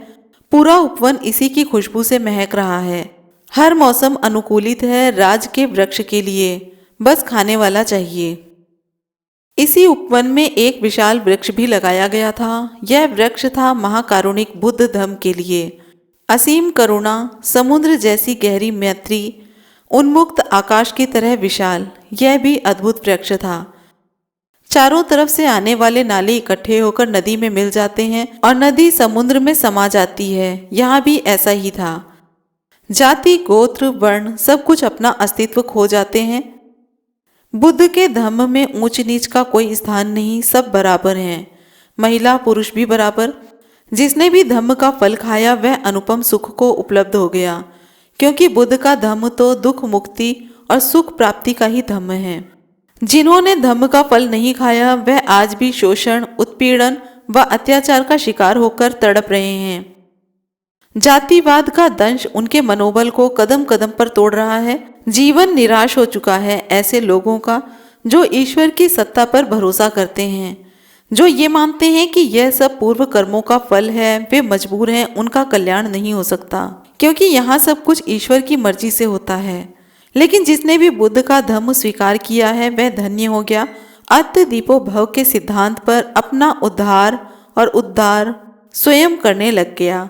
पूरा उपवन इसी की खुशबू से महक रहा है। हर मौसम अनुकूलित है राज के वृक्ष के लिए, बस खाने वाला चाहिए। इसी उपवन में एक विशाल वृक्ष भी लगाया गया था। यह वृक्ष था महाकारुणिक बुद्ध धम्म के लिए। असीम करुणा, समुद्र जैसी गहरी मैत्री, उन्मुक्त आकाश की तरह विशाल, यह भी अद्भुत वृक्ष था। चारों तरफ से आने वाले नाले इकट्ठे होकर नदी में मिल जाते हैं और नदी समुद्र में समा जाती है। यहाँ भी ऐसा ही था। जाति, गोत्र, वर्ण सब कुछ अपना अस्तित्व खो जाते हैं। बुद्ध के धम्म में ऊंच नीच का कोई स्थान नहीं, सब बराबर हैं, महिला पुरुष भी बराबर। जिसने भी धम्म का फल खाया वह अनुपम सुख को उपलब्ध हो गया, क्योंकि बुद्ध का धम्म तो दुख मुक्ति और सुख प्राप्ति का ही धम्म है। जिन्होंने धम्म का फल नहीं खाया वह आज भी शोषण, उत्पीड़न व अत्याचार का शिकार होकर तड़प रहे हैं। जातिवाद का दंश उनके मनोबल को कदम कदम पर तोड़ रहा है। जीवन निराश हो चुका है ऐसे लोगों का जो ईश्वर की सत्ता पर भरोसा करते हैं, जो ये मानते हैं कि यह सब पूर्व कर्मों का फल है, वे मजबूर हैं, उनका कल्याण नहीं हो सकता, क्योंकि यहाँ सब कुछ ईश्वर की मर्जी से होता है। लेकिन जिसने भी बुद्ध का धम्म स्वीकार किया है वह धन्य हो गया। अत्त दीपो भव के सिद्धांत पर अपना उद्धार और उद्धार स्वयं करने लग गया।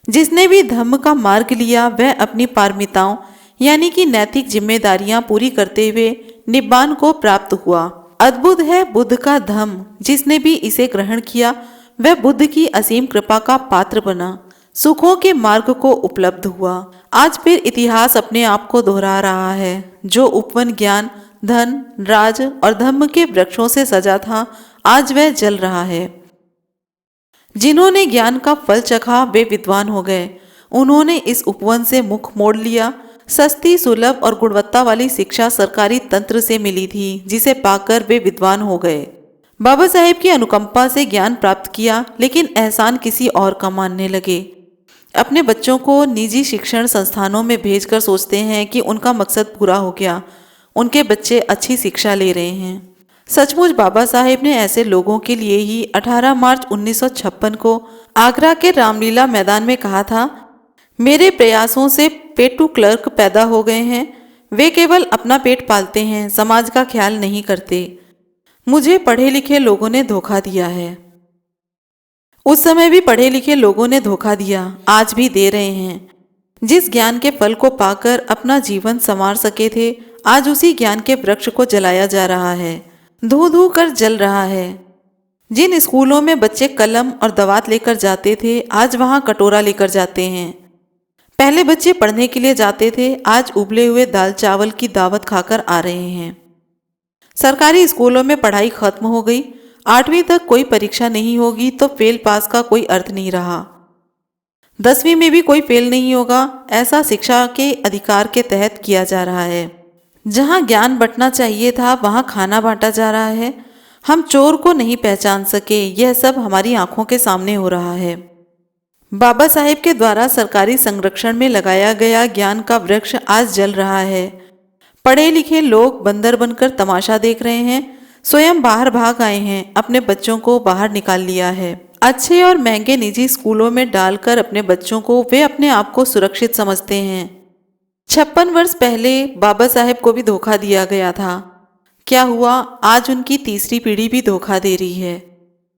जिसने भी धम्म का मार्ग लिया वह अपनी पारमिताओं यानी कि नैतिक जिम्मेदारियां पूरी करते हुए निब्बान को प्राप्त हुआ। अद्भुत है बुद्ध का धम्म, जिसने भी इसे ग्रहण किया वह बुद्ध की असीम कृपा का पात्र बना, सुखों के मार्ग को उपलब्ध हुआ। आज फिर इतिहास अपने आप को दोहरा रहा है। जो उपवन ज्ञान, धन, राज और धम्म के वृक्षों से सजा था, आज वह जल रहा है। जिन्होंने ज्ञान का फल चखा वे विद्वान हो गए। उन्होंने इस उपवन से मुख मोड़ लिया। सस्ती, सुलभ और गुणवत्ता वाली शिक्षा सरकारी तंत्र से मिली थी, जिसे पाकर वे विद्वान हो गए। बाबा साहेब की अनुकंपा से ज्ञान प्राप्त किया, लेकिन एहसान किसी और का मानने लगे। अपने बच्चों को निजी शिक्षण संस्थानों में भेजकर सोचते हैं कि उनका मकसद पूरा हो गया, उनके बच्चे अच्छी शिक्षा ले रहे हैं। सचमुच बाबा साहेब ने ऐसे लोगों के लिए ही 18 मार्च 1956 को आगरा के रामलीला मैदान में कहा था, मेरे प्रयासों से पेटू क्लर्क पैदा हो गए हैं। वे केवल अपना पेट पालते हैं, समाज का ख्याल नहीं करते। मुझे पढ़े लिखे लोगों ने धोखा दिया है। उस समय भी पढ़े लिखे लोगों ने धोखा दिया, आज भी दे रहे हैं। जिस ज्ञान के फल को पाकर अपना जीवन संवार सके थे, आज उसी ज्ञान के वृक्ष को जलाया जा रहा है, धू धू कर जल रहा है। जिन स्कूलों में बच्चे कलम और दवात लेकर जाते थे, आज वहां कटोरा लेकर जाते हैं। पहले बच्चे पढ़ने के लिए जाते थे, आज उबले हुए दाल चावल की दावत खाकर आ रहे हैं। सरकारी स्कूलों में पढ़ाई खत्म हो गई। 8वीं तक कोई परीक्षा नहीं होगी तो फेल पास का कोई अर्थ नहीं रहा। 10वीं में भी कोई फेल नहीं होगा, ऐसा शिक्षा के अधिकार के तहत किया जा रहा है। जहां ज्ञान बंटना चाहिए था वहां खाना बांटा जा रहा है। हम चोर को नहीं पहचान सके, यह सब हमारी आंखों के सामने हो रहा है। बाबा साहेब के द्वारा सरकारी संरक्षण में लगाया गया ज्ञान का वृक्ष आज जल रहा है। पढ़े लिखे लोग बंदर बनकर तमाशा देख रहे हैं, स्वयं बाहर भाग आए हैं, अपने बच्चों को बाहर निकाल लिया है। अच्छे और महंगे निजी स्कूलों में डालकर अपने बच्चों को वे अपने आप को सुरक्षित समझते हैं। 56 वर्ष पहले बाबा साहेब को भी धोखा दिया गया था। क्या हुआ? आज उनकी तीसरी पीढ़ी भी धोखा दे रही है।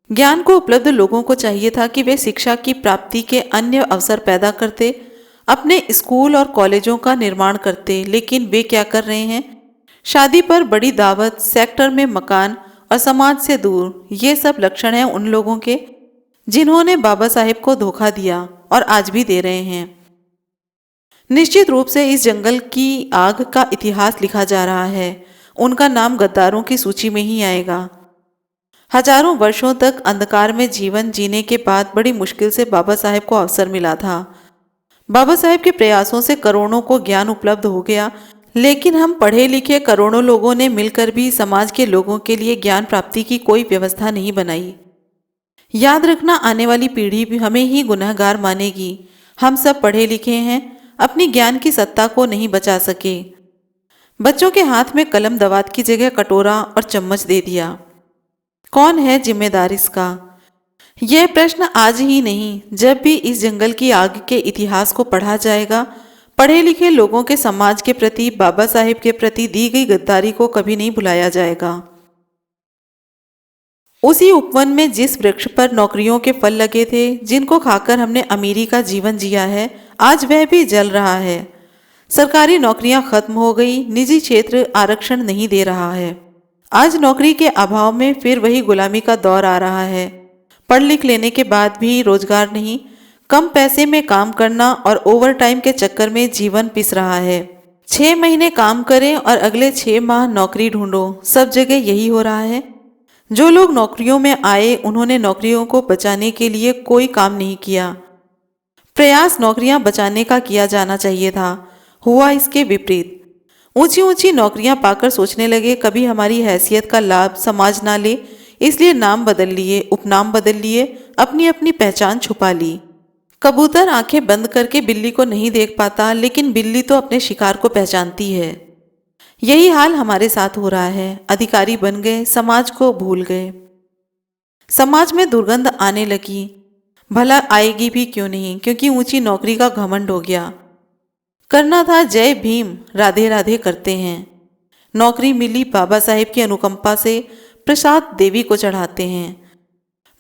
ज्ञान को उपलब्ध लोगों को चाहिए था कि वे शिक्षा की प्राप्ति के अन्य अवसर पैदा करते, अपने स्कूल और कॉलेजों का निर्माण करते, लेकिन वे क्या कर रहे हैं? शादी पर बड़ी दावत, सेक्टर में मकान और समाज से दूर, ये सब लक्षण हैं उन लोगों के जिन्होंने बाबा साहेब को धोखा दिया और आज भी दे रहे हैं। निश्चित रूप से इस जंगल की आग का इतिहास लिखा जा रहा है। उनका नाम गद्दारों की सूची में ही आएगा। हजारों वर्षों तक अंधकार में जीवन जीने के बाद बड़ी मुश्किल से बाबा साहेब को अवसर मिला था। बाबा साहेब के प्रयासों से करोड़ों को ज्ञान उपलब्ध हो गया, लेकिन हम पढ़े लिखे करोड़ों लोगों ने मिलकर भी समाज के लोगों के लिए ज्ञान प्राप्ति की कोई व्यवस्था नहीं बनाई। याद रखना, आने वाली पीढ़ी भी हमें ही गुनहगार मानेगी। हम सब पढ़े लिखे हैं, अपनी ज्ञान की सत्ता को नहीं बचा सके। बच्चों के हाथ में कलम दवात की जगह कटोरा और चम्मच दे दिया। कौन है जिम्मेदार इसका? यह प्रश्न आज ही नहीं, जब भी इस जंगल की आग के इतिहास को पढ़ा जाएगा, पढ़े लिखे लोगों के समाज के प्रति, बाबा साहेब के प्रति दी गई गद्दारी को कभी नहीं भुलाया जाएगा। उसी उपवन में जिस वृक्ष पर नौकरियों के फल लगे थे, जिनको खाकर हमने अमीरी का जीवन जिया है, आज वह भी जल रहा है। सरकारी नौकरियां खत्म हो गई, निजी क्षेत्र आरक्षण नहीं दे रहा है। आज नौकरी के अभाव में फिर वही गुलामी का दौर आ रहा है। पढ़ लिख लेने के बाद भी रोजगार नहीं, कम पैसे में काम करना और ओवर टाइम के चक्कर में जीवन पिस रहा है। 6 महीने काम करें और अगले 6 माह नौकरी ढूंढो, सब जगह यही हो रहा है। जो लोग नौकरियों में आए उन्होंने नौकरियों को बचाने के लिए कोई काम नहीं किया। प्रयास नौकरियां बचाने का किया जाना चाहिए था, हुआ इसके विपरीत। ऊंची ऊंची नौकरियां पाकर सोचने लगे कभी हमारी हैसियत का लाभ समाज ना ले, इसलिए नाम बदल लिए, उपनाम बदल लिए, अपनी अपनी पहचान छुपा ली। कबूतर आंखें बंद करके बिल्ली को नहीं देख पाता, लेकिन बिल्ली तो अपने शिकार को पहचानती है। यही हाल हमारे साथ हो रहा है। अधिकारी बन गए, समाज को भूल गए। समाज में दुर्गंध आने लगी। भला आएगी भी क्यों नहीं, क्योंकि ऊंची नौकरी का घमंड हो गया। करना था जय भीम, राधे राधे करते हैं। नौकरी मिली बाबा साहेब की अनुकंपा से, प्रसाद देवी को चढ़ाते हैं।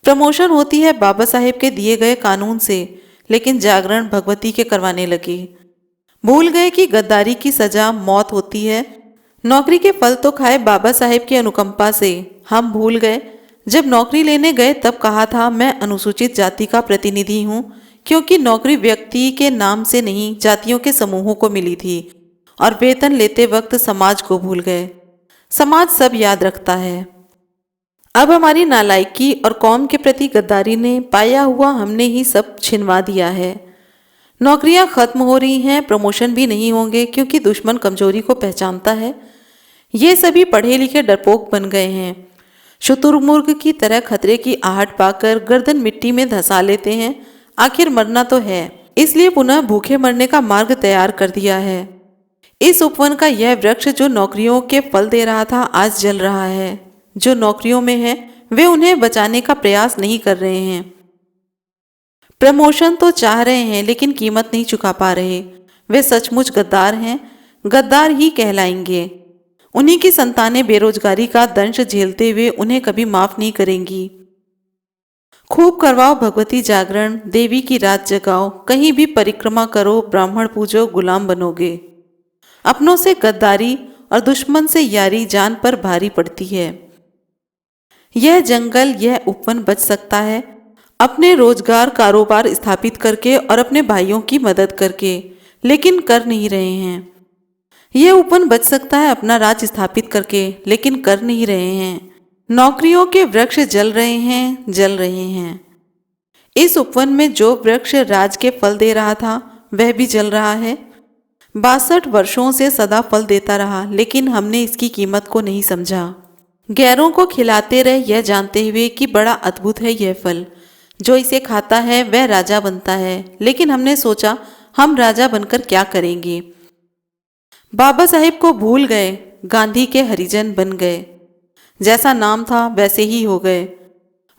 प्रमोशन होती है बाबा साहेब के दिए गए कानून से, लेकिन जागरण भगवती के करवाने लगे। भूल गए कि गद्दारी की सजा मौत होती है। नौकरी के फल तो खाए बाबा साहेब की अनुकंपा से। हम भूल गए, जब नौकरी लेने गए तब कहा था मैं अनुसूचित जाति का प्रतिनिधि हूँ, क्योंकि नौकरी व्यक्ति के नाम से नहीं जातियों के समूहों को मिली थी। और वेतन लेते वक्त समाज को भूल गए। समाज सब याद रखता है। अब हमारी नालायकी और कौम के प्रति गद्दारी ने पाया हुआ हमने ही सब छिनवा दिया है। नौकरियां खत्म हो रही हैं, प्रमोशन भी नहीं होंगे, क्योंकि दुश्मन कमजोरी को पहचानता है। ये सभी पढ़े लिखे डरपोक बन गए हैं। शुतुरमुर्ग की तरह खतरे की आहट पाकर गर्दन मिट्टी में धंसा लेते हैं। आखिर मरना तो है, इसलिए पुनः भूखे मरने का मार्ग तैयार कर दिया है। इस उपवन का यह वृक्ष जो नौकरियों के फल दे रहा था आज जल रहा है। जो नौकरियों में है वे उन्हें बचाने का प्रयास नहीं कर रहे हैं। प्रमोशन तो चाह रहे हैं, लेकिन कीमत नहीं चुका पा रहे। वे सचमुच गद्दार हैं, गद्दार ही कहलाएंगे। उन्हीं की संतानें बेरोजगारी का दंश झेलते हुए उन्हें कभी माफ नहीं करेंगी। खूब करवाओ भगवती जागरण, देवी की रात जगाओ, कहीं भी परिक्रमा करो, ब्राह्मण पूजो, गुलाम बनोगे। अपनों से गद्दारी और दुश्मन से यारी जान पर भारी पड़ती है। यह जंगल, यह उपवन बच सकता है अपने रोजगार कारोबार स्थापित करके और अपने भाइयों की मदद करके, लेकिन कर नहीं रहे हैं। यह उपवन बच सकता है अपना राज स्थापित करके, लेकिन कर नहीं रहे हैं। नौकरियों के वृक्ष जल रहे हैं, जल रहे हैं। इस उपवन में जो वृक्ष राज के फल दे रहा था वह भी जल रहा है। 62 वर्षों से सदा फल देता रहा, लेकिन हमने इसकी कीमत को नहीं समझा। गैरों को खिलाते रहे यह जानते हुए कि बड़ा अद्भुत है यह फल, जो इसे खाता है वह राजा बनता है। लेकिन हमने सोचा हम राजा बनकर क्या करेंगे। बाबा साहेब को भूल गए, गांधी के हरिजन बन गए। जैसा नाम था वैसे ही हो गए।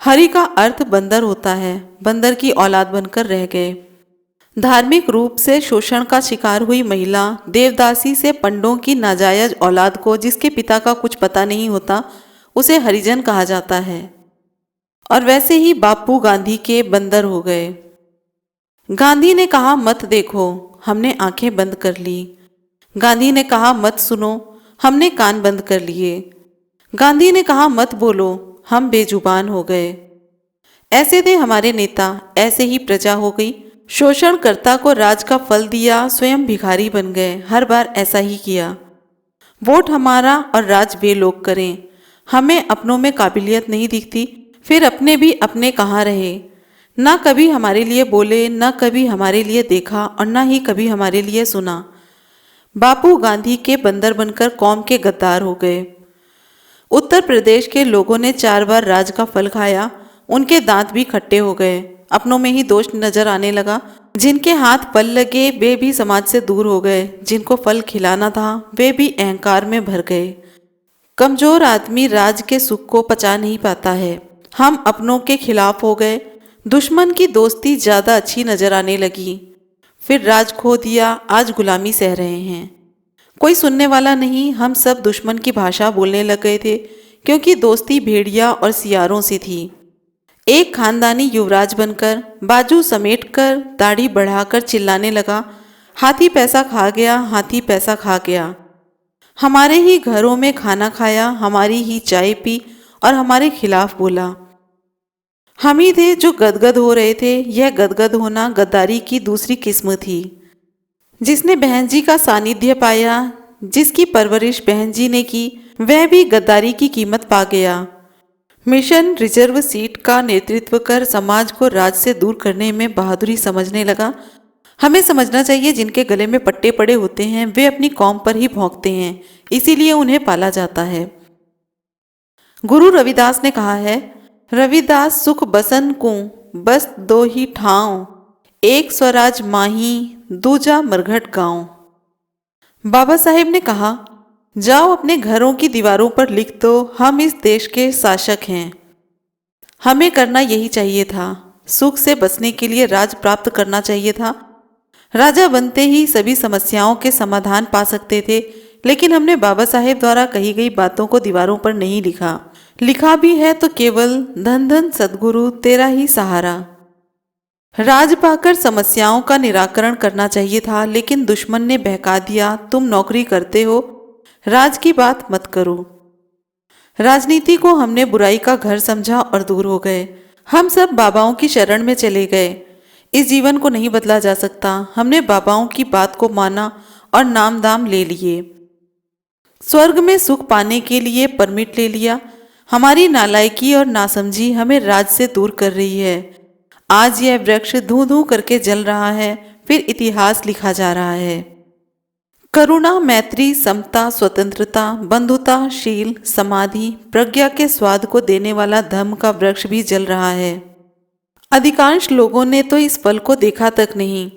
हरि का अर्थ बंदर होता है, बंदर की औलाद बनकर रह गए। धार्मिक रूप से शोषण का शिकार हुई महिला, देवदासी से पंडों की नाजायज औलाद को जिसके पिता का कुछ पता नहीं होता उसे हरिजन कहा जाता है। और वैसे ही बापू गांधी के बंदर हो गए। गांधी ने कहा मत देखो, हमने आंखें बंद कर ली। गांधी ने कहा मत सुनो, हमने कान बंद कर लिए। गांधी ने कहा मत बोलो, हम बेजुबान हो गए। ऐसे थे हमारे नेता, ऐसे ही प्रजा हो गई। शोषणकर्ता को राज का फल दिया, स्वयं भिखारी बन गए। हर बार ऐसा ही किया। वोट हमारा और राज वे लोग करें। हमें अपनों में काबिलियत नहीं दिखती, फिर अपने भी अपने कहाँ रहे। ना कभी हमारे लिए बोले, ना कभी हमारे लिए देखा, और ना ही कभी हमारे लिए सुना। बापू गांधी के बंदर बनकर कौम के गद्दार हो गए। उत्तर प्रदेश के लोगों ने 4 बार राज का फल खाया, उनके दांत भी खट्टे हो गए। अपनों में ही दोष नजर आने लगा। जिनके हाथ फल लगे वे भी समाज से दूर हो गए। जिनको फल खिलाना था वे भी अहंकार में भर गए। कमजोर आदमी राज के सुख को पचा नहीं पाता है। हम अपनों के खिलाफ हो गए। दुश्मन की दोस्ती ज्यादा अच्छी नजर आने लगी। फिर राज खो दिया, आज गुलामी सह रहे हैं। कोई सुनने वाला नहीं, हम सब दुश्मन की भाषा बोलने लग गए थे, क्योंकि दोस्ती भेड़िया और सियारों से थी। एक खानदानी युवराज बनकर बाजू समेटकर दाढ़ी बढ़ाकर चिल्लाने लगा, हाथी पैसा खा गया, हाथी पैसा खा गया। हमारे ही घरों में खाना खाया, हमारी ही चाय पी और हमारे खिलाफ बोला। हम ही थे जो गदगद हो रहे थे। यह गदगद होना गद्दारी की दूसरी किस्म थी। जिसने बहन जी का सानिध्य पाया, जिसकी परवरिश बहन जी ने की, वह भी गद्दारी की कीमत पा गया। मिशन रिजर्व सीट का नेतृत्व कर समाज को राज से दूर करने में बहादुरी समझने लगा। हमें समझना चाहिए जिनके गले में पट्टे पड़े होते हैं वे अपनी कौम पर ही भौंकते हैं, इसीलिए उन्हें पाला जाता है। गुरु रविदास ने कहा है, रविदास सुख बसन को बस दो ही ठाव, एक स्वराज माही दूजा मरघट गांव। बाबा साहेब ने कहा, जाओ अपने घरों की दीवारों पर लिख दो, हम इस देश के शासक हैं। हमें करना यही चाहिए था। सुख से बचने के लिए राज प्राप्त करना चाहिए था। राजा बनते ही सभी समस्याओं के समाधान पा सकते थे, लेकिन हमने बाबा साहेब द्वारा कही गई बातों को दीवारों पर नहीं लिखा। लिखा भी है तो केवल धन धन सद्गुरु तेरा ही सहारा। राज पाकर समस्याओं का निराकरण करना चाहिए था, लेकिन दुश्मन ने बहका दिया, तुम नौकरी करते हो, राज की बात मत करो। राजनीति को हमने बुराई का घर समझा और दूर हो गए। हम सब बाबाओं की शरण में चले गए। इस जीवन को नहीं बदला जा सकता। हमने बाबाओं की बात को माना और नाम दाम ले लिए। स्वर्ग में सुख पाने के लिए परमिट ले लिया। हमारी नालायकी और नासमझी हमें राज से दूर कर रही है। आज यह वृक्ष धू धू करके जल रहा है, फिर इतिहास लिखा जा रहा है। करुणा, मैत्री, समता, स्वतंत्रता, बंधुता, शील, समाधि, प्रज्ञा के स्वाद को देने वाला धम्म का वृक्ष भी जल रहा है। अधिकांश लोगों ने तो इस फल को देखा तक नहीं।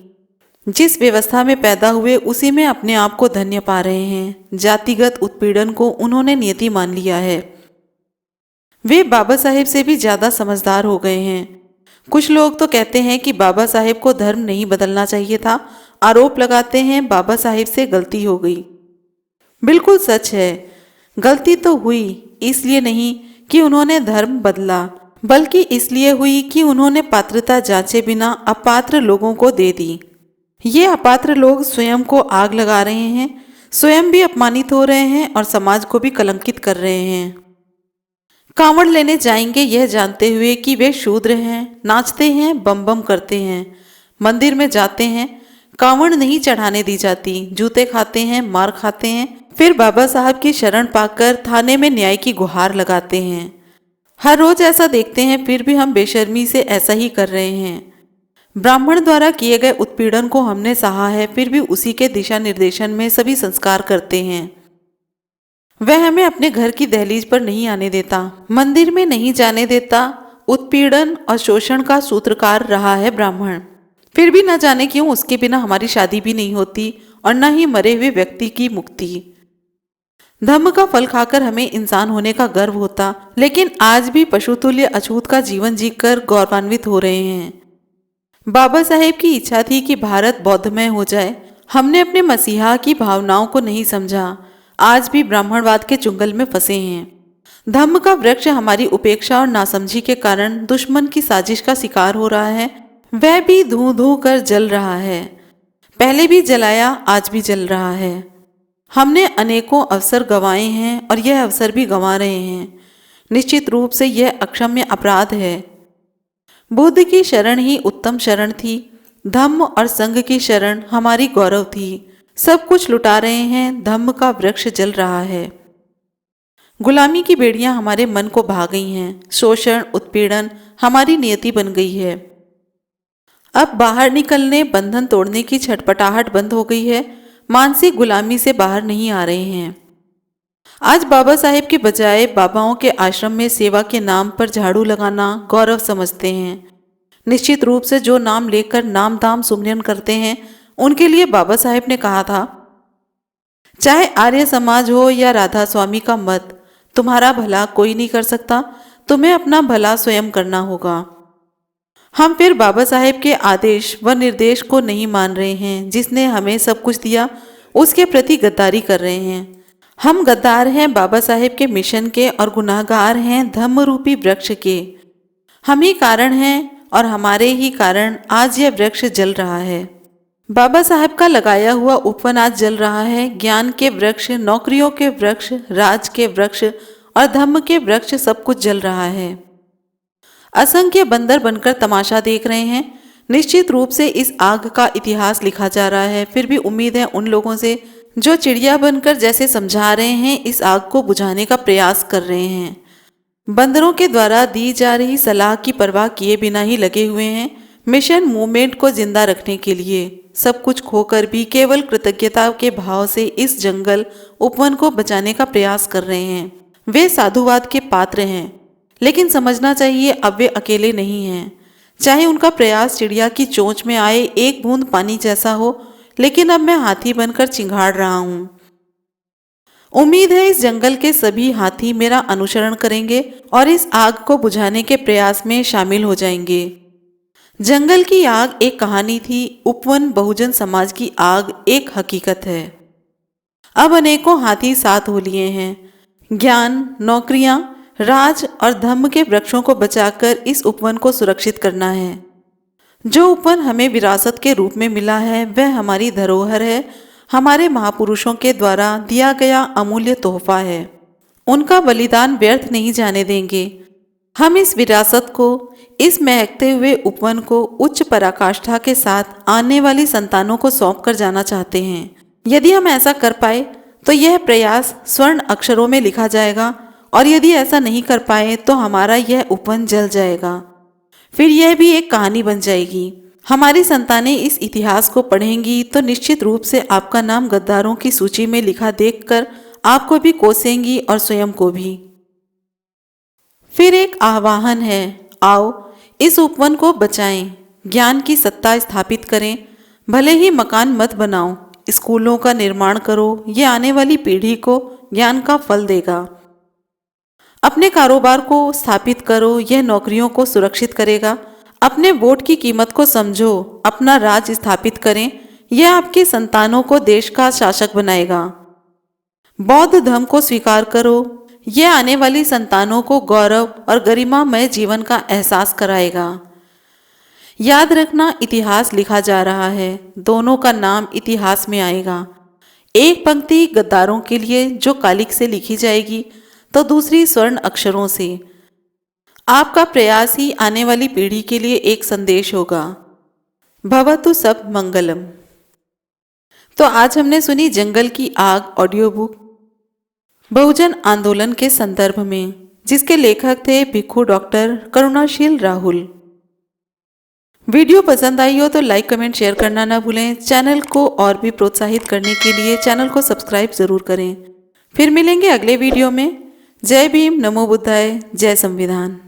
जिस व्यवस्था में पैदा हुए उसी में अपने आप को धन्य पा रहे हैं। जातिगत उत्पीड़न को उन्होंने नियति मान लिया है। वे बाबा साहेब से भी ज्यादा समझदार हो गए हैं। कुछ लोग तो कहते हैं कि बाबा साहेब को धर्म नहीं बदलना चाहिए था। आरोप लगाते हैं बाबा साहेब से गलती हो गई। बिल्कुल सच है, गलती तो हुई, इसलिए नहीं कि उन्होंने धर्म बदला, बल्कि इसलिए हुई कि उन्होंने पात्रता जांचे बिना अपात्र लोगों को दे दी। ये अपात्र लोग स्वयं को आग लगा रहे हैं, स्वयं भी अपमानित हो रहे हैं और समाज को भी कलंकित कर रहे हैं। कांवड़ लेने जाएंगे यह जानते हुए कि वे शूद्र हैं, नाचते हैं, बम बम करते हैं। मंदिर में जाते हैं, कांवड़ नहीं चढ़ाने दी जाती, जूते खाते हैं, मार खाते हैं, फिर बाबा साहब की शरण पाकर थाने में न्याय की गुहार लगाते हैं। हर रोज ऐसा देखते हैं, फिर भी हम बेशर्मी से ऐसा ही कर रहे हैं। ब्राह्मण द्वारा किए गए उत्पीड़न को हमने सहा है, फिर भी उसी के दिशा निर्देशन में सभी संस्कार करते हैं। वह हमें अपने घर की दहलीज पर नहीं आने देता, मंदिर में नहीं जाने देता। उत्पीड़न और शोषण का सूत्रकार रहा है ब्राह्मण। फिर भी न जाने क्यों उसके बिना हमारी शादी भी नहीं होती और न ही मरे हुए व्यक्ति की मुक्ति। धम्म का फल खाकर हमें इंसान होने का गर्व होता, लेकिन आज भी पशुतुल्य अछूत का जीवन जीकर गौरवान्वित हो रहे हैं। बाबा साहेब की इच्छा थी कि भारत बौद्धमय हो जाए। हमने अपने मसीहा की भावनाओं को नहीं समझा। आज भी ब्राह्मणवाद के चुंगल में फंसे हैं। धम्म का वृक्ष हमारी उपेक्षा और नासमझी के कारण दुश्मन की साजिश का शिकार हो रहा है। वह भी धू धू कर जल रहा है। पहले भी जलाया, आज भी जल रहा है। हमने अनेकों अवसर गंवाए हैं और यह अवसर भी गंवा रहे हैं। निश्चित रूप से यह अक्षम्य अपराध है। बुद्ध की शरण ही उत्तम शरण थी। धम्म और संघ की शरण हमारी गौरव थी। सब कुछ लुटा रहे हैं, धम्म का वृक्ष जल रहा है। गुलामी की बेड़ियां हमारे मन को भा गई हैं। शोषण, उत्पीड़न हमारी नियति बन गई है। अब बाहर निकलने, बंधन तोड़ने की छटपटाहट बंद हो गई है। मानसिक गुलामी से बाहर नहीं आ रहे हैं। आज बाबा साहेब के बजाय बाबाओं के आश्रम में सेवा के नाम पर झाड़ू लगाना गौरव समझते हैं। निश्चित रूप से जो नाम लेकर नाम दाम सुमिरन करते हैं उनके लिए बाबा साहेब ने कहा था, चाहे आर्य समाज हो या राधा स्वामी का मत, तुम्हारा भला कोई नहीं कर सकता, तुम्हें अपना भला स्वयं करना होगा। हम फिर बाबा साहेब के आदेश व निर्देश को नहीं मान रहे हैं। जिसने हमें सब कुछ दिया उसके प्रति गद्दारी कर रहे हैं। हम गद्दार हैं बाबा साहेब के मिशन के और गुनाहगार हैं धम्म रूपी वृक्ष के। हम ही कारण हैं और हमारे ही कारण आज यह वृक्ष जल रहा है। बाबा साहब का लगाया हुआ उपवन आज जल रहा है। ज्ञान के वृक्ष, नौकरियों के वृक्ष, राज के वृक्ष और धम्म के वृक्ष सब कुछ जल रहा है। असंख्य बंदर बनकर तमाशा देख रहे हैं। निश्चित रूप से इस आग का इतिहास लिखा जा रहा है। फिर भी उम्मीद है उन लोगों से जो चिड़िया बनकर जैसे समझा रहे हैं, इस आग को बुझाने का प्रयास कर रहे हैं। बंदरों के द्वारा दी जा रही सलाह की परवाह किए बिना ही लगे हुए हैं मिशन मूवमेंट को जिंदा रखने के लिए। सब कुछ खोकर भी केवल कृतज्ञता के भाव से इस जंगल उपवन को बचाने का प्रयास कर रहे हैं। वे साधुवाद के पात्र हैं, लेकिन समझना चाहिए अब वे अकेले नहीं हैं। चाहे उनका प्रयास चिड़िया की चोंच में आए एक बूंद पानी जैसा हो, लेकिन अब मैं हाथी बनकर चिंगाड़ रहा हूं। उम्मीद है इस जंगल के सभी हाथी मेरा अनुसरण करेंगे और इस आग को बुझाने के प्रयास में शामिल हो जाएंगे। जंगल की आग एक कहानी थी, उपवन बहुजन समाज की आग एक हकीकत है। अब अनेकों हाथी साथ हो लिए हैं। ज्ञान, नौकरियां, राज और धम्म के वृक्षों को बचाकर इस उपवन को सुरक्षित करना है। जो उपवन हमें विरासत के रूप में मिला है वह हमारी धरोहर है, हमारे महापुरुषों के द्वारा दिया गया अमूल्य तोहफा है। उनका बलिदान व्यर्थ नहीं जाने देंगे। हम इस विरासत को, इस महकते हुए उपवन को उच्च पराकाष्ठा के साथ आने वाली संतानों को सौंप कर जाना चाहते हैं। यदि हम ऐसा कर पाए तो यह प्रयास स्वर्ण अक्षरों में लिखा जाएगा, और यदि ऐसा नहीं कर पाए तो हमारा यह उपवन जल जाएगा। फिर यह भी एक कहानी बन जाएगी। हमारी संतानें इस इतिहास को पढ़ेंगी तो निश्चित रूप से आपका नाम गद्दारों की सूची में लिखा देखकर आपको भी कोसेंगी और स्वयं को भी। फिर एक आह्वान है, आओ इस उपवन को बचाएं, ज्ञान की सत्ता स्थापित करें। भले ही मकान मत बनाओ, स्कूलों का निर्माण करो, ये आने वाली पीढ़ी को ज्ञान का फल देगा। अपने कारोबार को स्थापित करो, यह नौकरियों को सुरक्षित करेगा। अपने वोट की कीमत को समझो, अपना राज स्थापित करें, यह आपके संतानों को देश का शासक बनाएगा। बौद्ध धर्म को स्वीकार करो, यह आने वाली संतानों को गौरव और गरिमामय जीवन का एहसास कराएगा। याद रखना, इतिहास लिखा जा रहा है, दोनों का नाम इतिहास में आएगा। एक पंक्ति गद्दारों के लिए जो कालिक से लिखी जाएगी तो दूसरी स्वर्ण अक्षरों से। आपका प्रयास ही आने वाली पीढ़ी के लिए एक संदेश होगा। भवतु सब मंगलम। तो आज हमने सुनी जंगल की आग ऑडियो बुक बहुजन आंदोलन के संदर्भ में, जिसके लेखक थे भिक्खु डॉक्टर करुणाशील राहुल। वीडियो पसंद आई हो तो लाइक, कमेंट, शेयर करना ना भूलें। चैनल को और भी प्रोत्साहित करने के लिए चैनल को सब्सक्राइब जरूर करें। फिर मिलेंगे अगले वीडियो में। जय भीम, नमो बुद्धाय, जय संविधान।